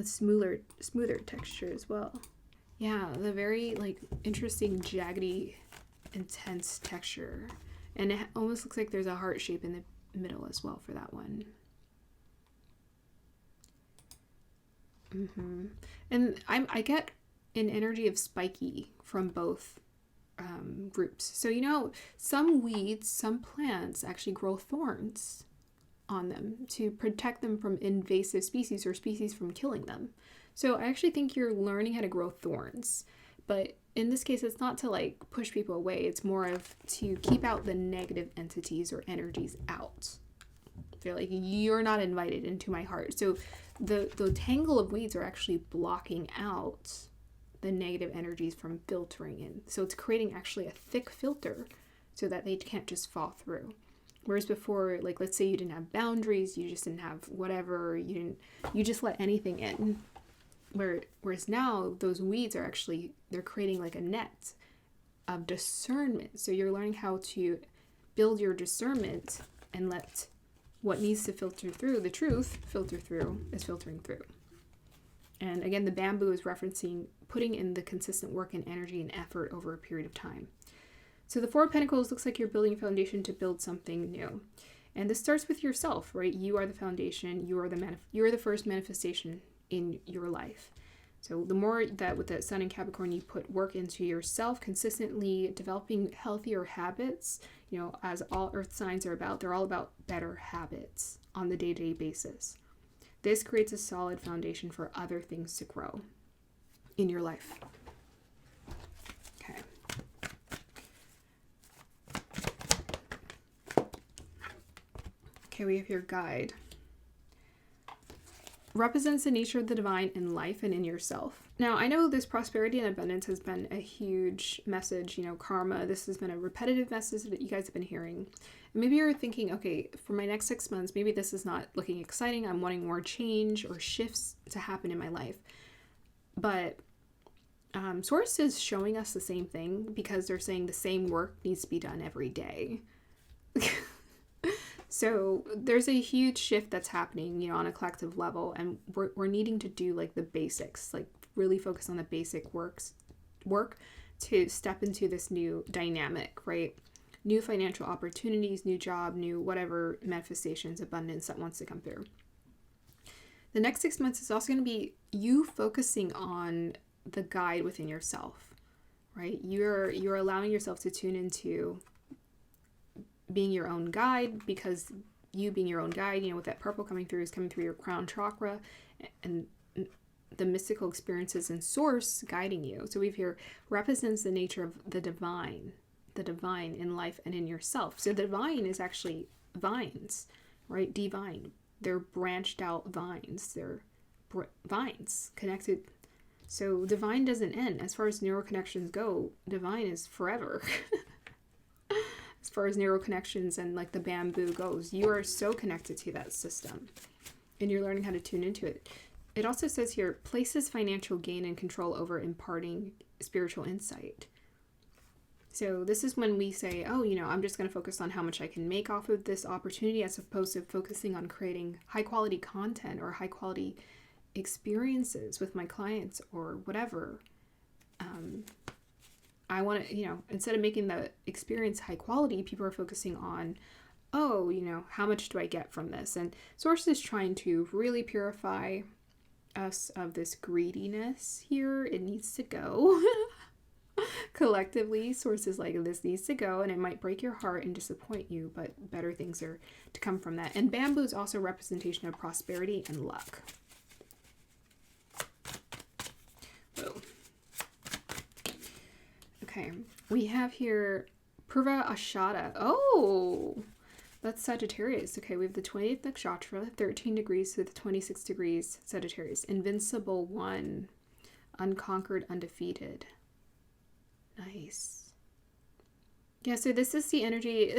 smoother texture as well. Yeah, the very like interesting jaggedy, intense texture. And it almost looks like there's a heart shape in the middle as well for that one. And I get an energy of spiky from both groups. So, you know, some weeds, some plants actually grow thorns on them to protect them from invasive species or species from killing them. So I actually think you're learning how to grow thorns. But in this case, it's not to like push people away. It's more of to keep out the negative entities or energies out. They're like, you're not invited into my heart. So the tangle of weeds are actually blocking out the negative energies from filtering in. So it's creating actually a thick filter so that they can't just fall through. Whereas before, like, let's say you didn't have boundaries, you just didn't have whatever, you just let anything in. Whereas now those weeds are actually, they're creating like a net of discernment. So you're learning how to build your discernment and let what needs to filter through, the truth filter through, is filtering through. And again, the bamboo is referencing putting in the consistent work and energy and effort over a period of time. So the Four of Pentacles looks like you're building a foundation to build something new. And this starts with yourself, right? You are the foundation. You are the first manifestation in your life. So the more that with the Sun in Capricorn, you put work into yourself consistently, developing healthier habits, as all earth signs are about, they're all about better habits on the day-to-day basis. This creates a solid foundation for other things to grow in your life. Okay. Okay, we have your guide. Represents the nature of the divine in life and in yourself. Now, I know this prosperity and abundance has been a huge message, karma. This has been a repetitive message that you guys have been hearing. And maybe you're thinking, okay, for my next 6 months, maybe this is not looking exciting. I'm wanting more change or shifts to happen in my life. But Source is showing us the same thing because they're saying the same work needs to be done every day. So there's a huge shift that's happening, on a collective level, and we're needing to do like the basics, like really focus on the basic work to step into this new dynamic, right? New financial opportunities, new job, new whatever manifestations, abundance that wants to come through. The next 6 months is also going to be you focusing on the guide within yourself, right? You're allowing yourself to tune into being your own guide, because you being your own guide, with that purple coming through is coming through your crown chakra and the mystical experiences and Source guiding you. So we've here represents the nature of the divine in life and in yourself. So the divine is actually vines, right? Divine. They're branched out vines. They're vines connected. So divine doesn't end. As far as neural connections go, divine is forever. As far as neural connections and like the bamboo goes, you are so connected to that system and you're learning how to tune into it. It also says here, places financial gain and control over imparting spiritual insight. So this is when we say, oh, I'm just going to focus on how much I can make off of this opportunity, as opposed to focusing on creating high quality content or high quality experiences with my clients or whatever. I want to, instead of making the experience high quality, people are focusing on, oh, how much do I get from this? And Source is trying to really purify us of this greediness here. It needs to go. Collectively, Source is like, this needs to go, and it might break your heart and disappoint you, but better things are to come from that. And bamboo is also a representation of prosperity and luck. Whoa. Okay, we have here Purva Ashada. Oh, that's Sagittarius. Okay, we have the 28th nakshatra, 13 degrees to the 26 degrees Sagittarius. Invincible one, unconquered, undefeated. Nice. Yeah, so this is the energy.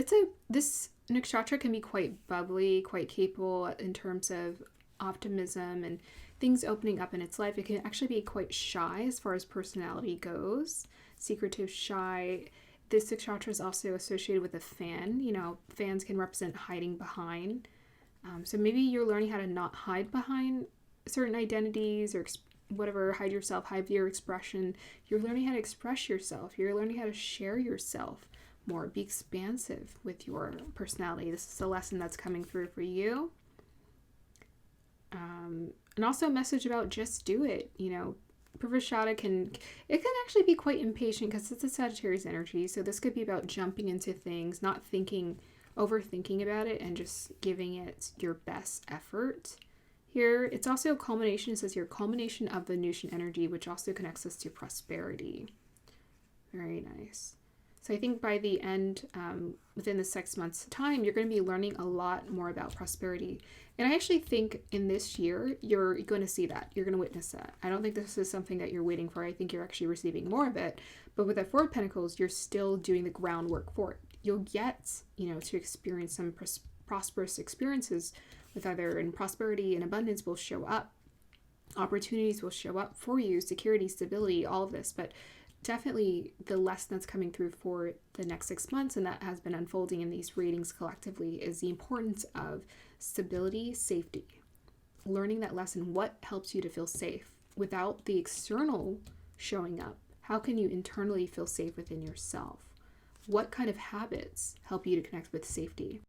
This nakshatra can be quite bubbly, quite capable in terms of optimism and things opening up in its life. It can actually be quite shy as far as personality goes. Secretive, shy. This nakshatra is also associated with a fan. Fans can represent hiding behind. So maybe you're learning how to not hide behind certain identities or whatever, hide yourself, hide your expression. You're learning how to express yourself. You're learning how to share yourself more. Be expansive with your personality. This is a lesson that's coming through for you. And also a message about just do it. Purvashada can actually be quite impatient because it's a Sagittarius energy. So this could be about jumping into things, not overthinking about it, and just giving it your best effort. Here, it's also a culmination. It says here, culmination of Venusian energy, which also connects us to prosperity. Very nice. So I think by the end, within the 6 months' time, you're going to be learning a lot more about prosperity. And I actually think in this year, you're going to see that. You're going to witness that. I don't think this is something that you're waiting for. I think you're actually receiving more of it. But with that Four of Pentacles, you're still doing the groundwork for it. You'll get, to experience some prosperous experiences with either in prosperity and abundance will show up Opportunities will show up for you, security, stability, all of this. But definitely the lesson that's coming through for the next 6 months, and that has been unfolding in these readings collectively, is the importance of stability, safety. Learning that lesson, what helps you to feel safe without the external showing up? How can you internally feel safe within yourself? What kind of habits help you to connect with safety?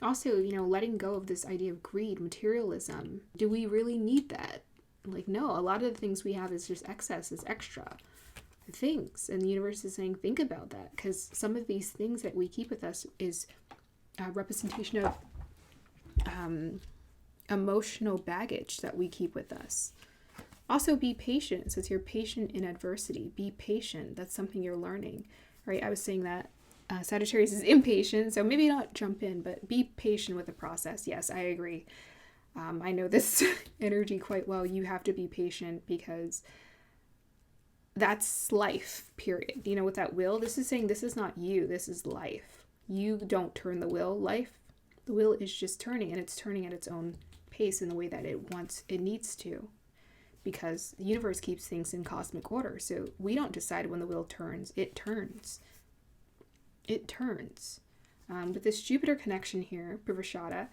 Also, letting go of this idea of greed, materialism. Do we really need that? Like, no, a lot of the things we have is just excess, is extra things. And the universe is saying, think about that, because some of these things that we keep with us is a representation of emotional baggage that we keep with us. Also, be patient. So it's you're patient in adversity. Be patient. That's something you're learning, right? I was saying that Sagittarius is impatient, so maybe not jump in, but be patient with the process. Yes, I agree. I know this energy quite well. You have to be patient because that's life, period. With that wheel, this is saying this is not you, this is life. You don't turn the wheel. The wheel is just turning, and it's turning at its own pace in the way that it needs to, because the universe keeps things in cosmic order. So we don't decide when the wheel turns. It turns. With this Jupiter connection here, Purvashada,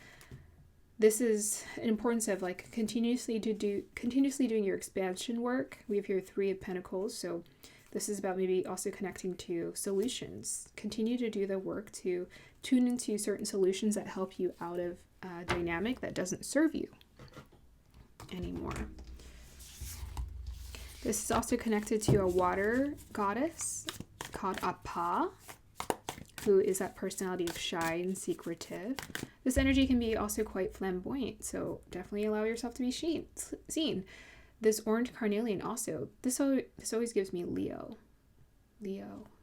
this is an importance of continuously doing your expansion work. We have here 3 of Pentacles, so this is about maybe also connecting to solutions. Continue to do the work to tune into certain solutions that help you out of a dynamic that doesn't serve you anymore. This is also connected to a water goddess called Apa, who is that personality of shy and secretive. This energy can be also quite flamboyant, so definitely allow yourself to be seen. This orange carnelian also, this always gives me Leo.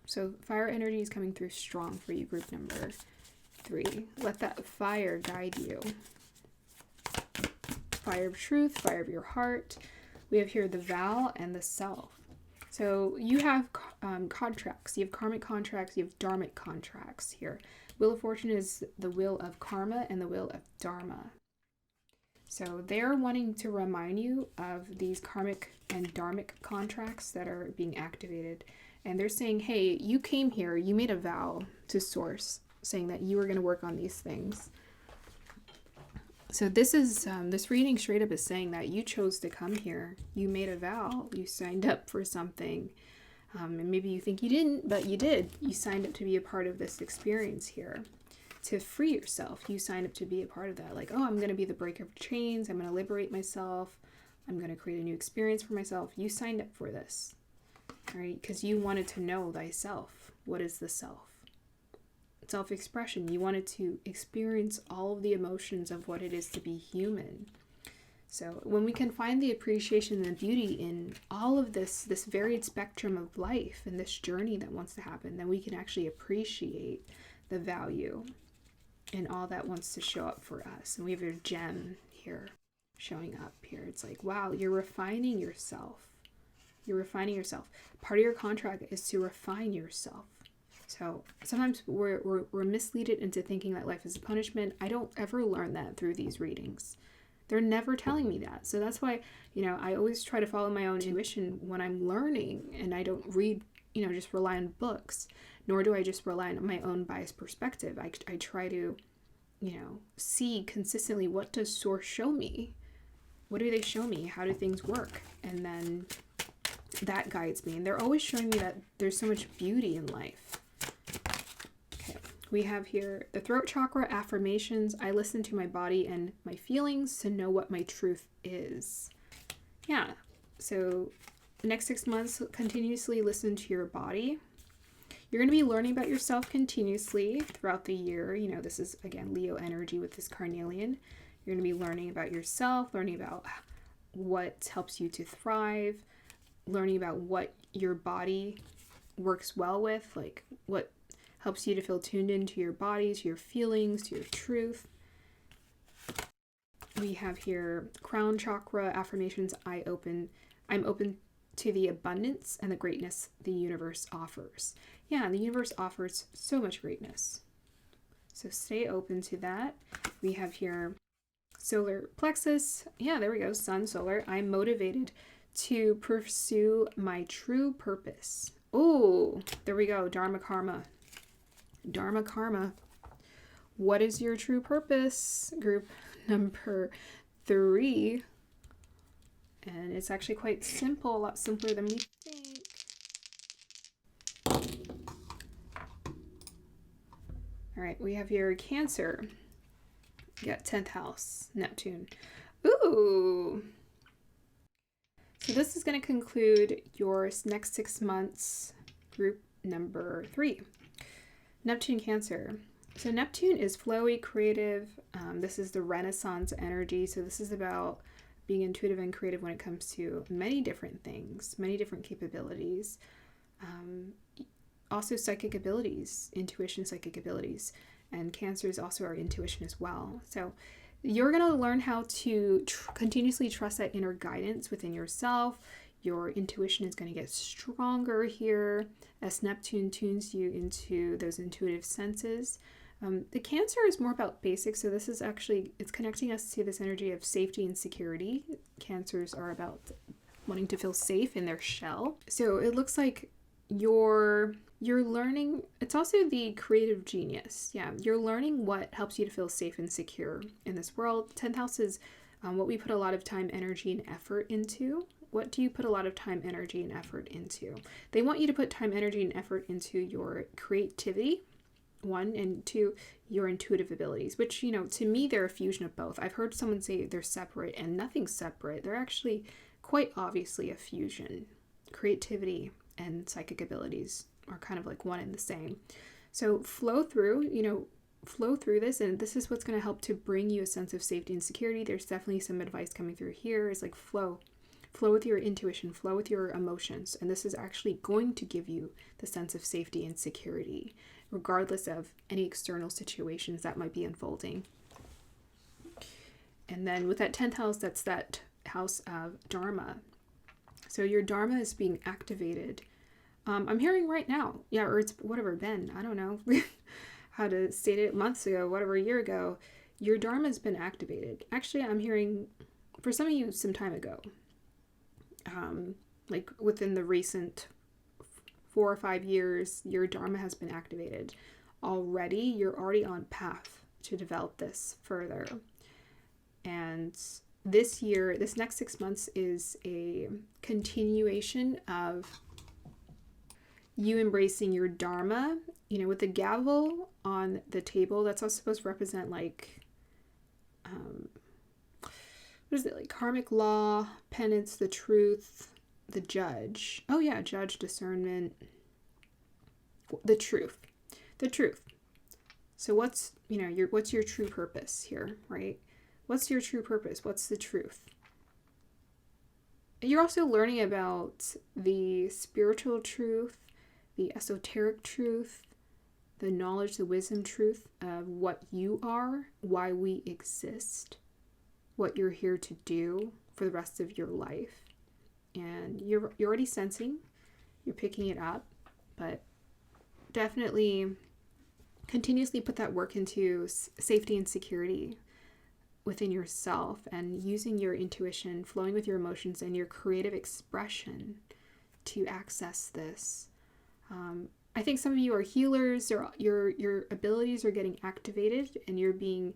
So fire energy is coming through strong for you, group number 3. Let that fire guide you. Fire of truth, fire of your heart. We have here the vow and the self. So you have contracts, you have karmic contracts, you have dharmic contracts here. Wheel of Fortune is the wheel of karma and the wheel of dharma. So they're wanting to remind you of these karmic and dharmic contracts that are being activated. And they're saying, hey, you came here, you made a vow to Source, saying that you were going to work on these things. So this is this reading straight up is saying that you chose to come here. You made a vow. You signed up for something. And maybe you think you didn't, but you did. You signed up to be a part of this experience here. To free yourself. You signed up to be a part of that. Like, oh, I'm going to be the breaker of chains. I'm going to liberate myself. I'm going to create a new experience for myself. You signed up for this. All right? Because you wanted to know thyself. What is the self? Self-expression. You wanted to experience all of the emotions of what it is to be human. So when we can find the appreciation and the beauty in all of this varied spectrum of life and this journey that wants to happen, then we can actually appreciate the value in all that wants to show up for us. And we have your gem here showing up here. It's like, wow, you're refining yourself. You're refining yourself. Part of your contract is to refine yourself. So sometimes we're misleaded into thinking that life is a punishment. I don't ever learn that through these readings. They're never telling me that. So that's why, I always try to follow my own intuition when I'm learning, and I don't read, just rely on books, nor do I just rely on my own biased perspective. I try to, see consistently, what does Source show me? What do they show me? How do things work? And then that guides me. And they're always showing me that there's so much beauty in life. We have here the throat chakra affirmations. I listen to my body and my feelings to know what my truth is. Yeah. So the next 6 months, continuously listen to your body. You're going to be learning about yourself continuously throughout the year. This is, again, Leo energy with this Carnelian. You're going to be learning about yourself, learning about what helps you to thrive, learning about what your body works well with, like what helps you to feel tuned into your body, to your feelings, to your truth. We have here crown chakra affirmations. I'm open to the abundance and the greatness the universe offers. Yeah, the universe offers so much greatness. So stay open to that. We have here solar plexus. Yeah, there we go. Sun, solar. I'm motivated to pursue my true purpose. Oh, there we go. Dharma karma. Dharma karma. What is your true purpose? Group number 3. And it's actually quite simple, a lot simpler than we think. All right, we have your Cancer. You got 10th house, Neptune. Ooh. So this is going to conclude your next 6 months, group number 3. Neptune, Cancer. So Neptune is flowy, creative. This is the Renaissance energy. So this is about being intuitive and creative when it comes to many different things, many different capabilities. Also psychic abilities, intuition, psychic abilities. And Cancer is also our intuition as well. So you're going to learn how to continuously trust that inner guidance within yourself. Your intuition is going to get stronger here as Neptune tunes you into those intuitive senses. The Cancer is more about basics. So this is actually, it's connecting us to this energy of safety and security. Cancers are about wanting to feel safe in their shell. So it looks like you're learning, it's also the creative genius. Yeah, you're learning what helps you to feel safe and secure in this world. 10th house is what we put a lot of time, energy, and effort into. What do you put a lot of time, energy, and effort into? They want you to put time, energy, and effort into your creativity, 1, and 2, your intuitive abilities, which, you know, to me, they're a fusion of both. I've heard someone say they're separate, and nothing's separate. They're actually quite obviously a fusion. Creativity and psychic abilities are kind of like one and the same. So flow through this, and this is what's going to help to bring you a sense of safety and security. There's definitely some advice coming through here. It's like flow with your intuition, flow with your emotions, and this is actually going to give you the sense of safety and security, regardless of any external situations that might be unfolding. And then with that 10th house, that's that house of Dharma. So your Dharma is being activated. I'm hearing right now, yeah, or it's whatever, been, I don't know how to state it, months ago, whatever, a year ago, your Dharma has been activated. Actually, I'm hearing, for some of you, some time ago, like within the recent 4 or 5 years, your Dharma has been activated. Already, you're already on path to develop this further. And this year, this next 6 months is a continuation of you embracing your Dharma, you know, with the gavel on the table. That's also supposed to represent like, what is it, like karmic law, penance, the truth, the judge. Oh yeah, judge, discernment, the truth. So what's, you know, what's your true purpose here, right? What's your true purpose? What's the truth? You're also learning about the spiritual truth, the esoteric truth, the knowledge, the wisdom truth of what you are, why we exist, what you're here to do for the rest of your life. And you're already sensing, you're picking it up, but definitely continuously put that work into safety and security within yourself and using your intuition, flowing with your emotions and your creative expression to access this. I think some of you are healers, or your abilities are getting activated, and you're being,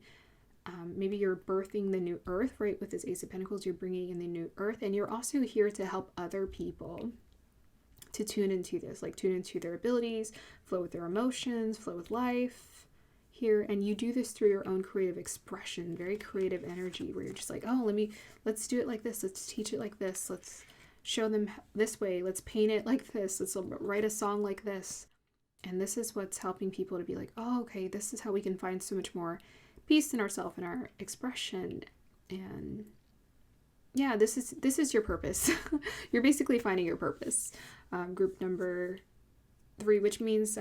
maybe you're birthing the new earth, right? With this Ace of Pentacles, you're bringing in the new earth, and you're also here to help other people to tune into this, like tune into their abilities, flow with their emotions, flow with life here. And you do this through your own creative expression, very creative energy, where you're just like, oh, let's do it like this. Let's teach it like this. Let's show them this way. Let's paint it like this. Let's write a song like this. And this is what's helping people to be like, oh, okay, this is how we can find so much more peace in ourselves and our expression. And yeah, this is your purpose. You're basically finding your purpose. Group number 3, which means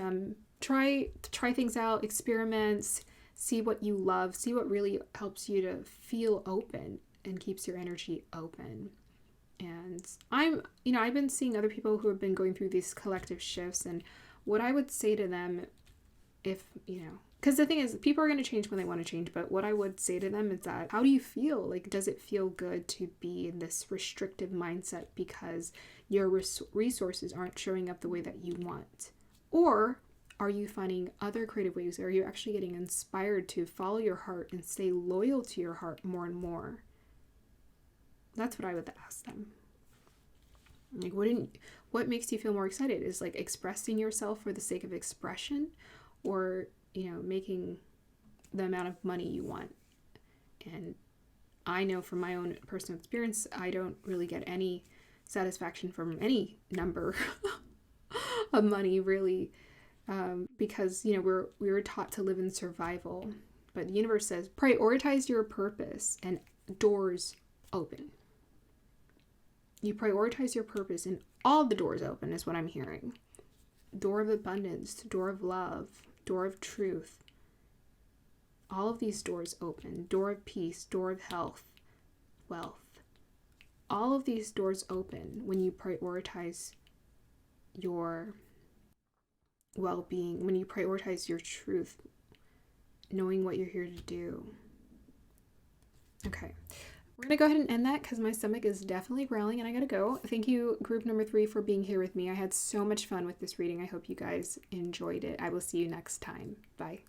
try things out, experiments, see what you love, see what really helps you to feel open and keeps your energy open. And I've been seeing other people who have been going through these collective shifts, and what I would say to them, if, Because the thing is, people are going to change when they want to change, but what I would say to them is that, how do you feel? Like, does it feel good to be in this restrictive mindset because your resources aren't showing up the way that you want? Or are you finding other creative ways? Are you actually getting inspired to follow your heart and stay loyal to your heart more and more? That's what I would ask them. Like, what makes you feel more excited? Is like expressing yourself for the sake of expression, or making the amount of money you want? And I know from my own personal experience, I don't really get any satisfaction from any number of money, really, because we were taught to live in survival. But the universe says prioritize your purpose and doors open. You prioritize your purpose and all the doors open, is what I'm hearing. Door of abundance, door of love, door of truth. All of these doors open. Door of peace, door of health, wealth. All of these doors open when you prioritize your well-being, when you prioritize your truth, knowing what you're here to do. Okay. We're going to go ahead and end that because my stomach is definitely growling and I got to go. Thank you, group number 3, for being here with me. I had so much fun with this reading. I hope you guys enjoyed it. I will see you next time. Bye.